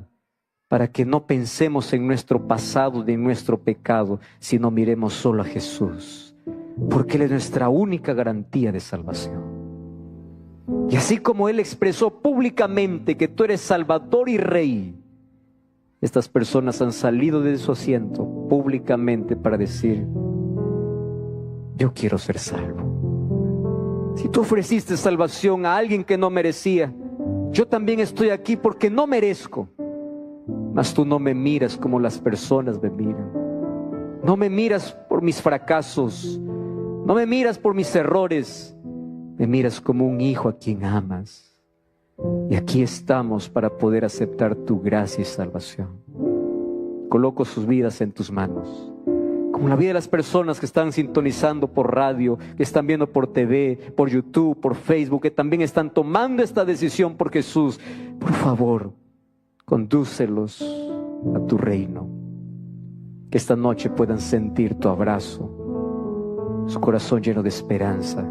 para que no pensemos en nuestro pasado ni en nuestro pecado, sino miremos solo a Jesús, porque Él es nuestra única garantía de salvación. Y así como Él expresó públicamente que tú eres Salvador y Rey, estas personas han salido de su asiento públicamente para decir: yo quiero ser salvo. Si tú ofreciste salvación a alguien que no merecía, yo también estoy aquí porque no merezco. Mas tú no me miras como las personas me miran. No me miras por mis fracasos. No me miras por mis errores. Me miras como un hijo a quien amas. Y aquí estamos para poder aceptar tu gracia y salvación. Coloco sus vidas en tus manos, como la vida de las personas que están sintonizando por radio, que están viendo por TV, por YouTube, por Facebook, que también están tomando esta decisión por Jesús. Por favor, condúcelos a tu reino. Que esta noche puedan sentir tu abrazo, su corazón lleno de esperanza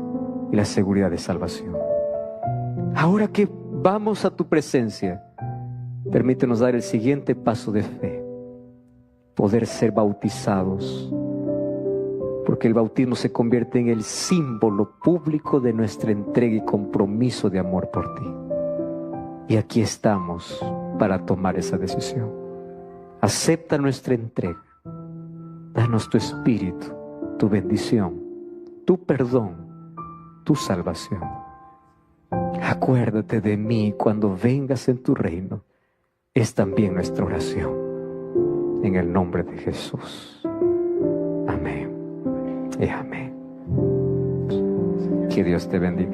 y la seguridad de salvación. Ahora que vamos a tu presencia, permítenos dar el siguiente paso de fe, poder ser bautizados, porque el bautismo se convierte en el símbolo público de nuestra entrega y compromiso de amor por ti. Y aquí estamos para tomar esa decisión. Acepta nuestra entrega. Danos tu espíritu, tu bendición, tu perdón, tu salvación. Acuérdate de mí cuando vengas en tu reino. Es también nuestra oración. En el nombre de Jesús. Amén y amén. Que Dios te bendiga.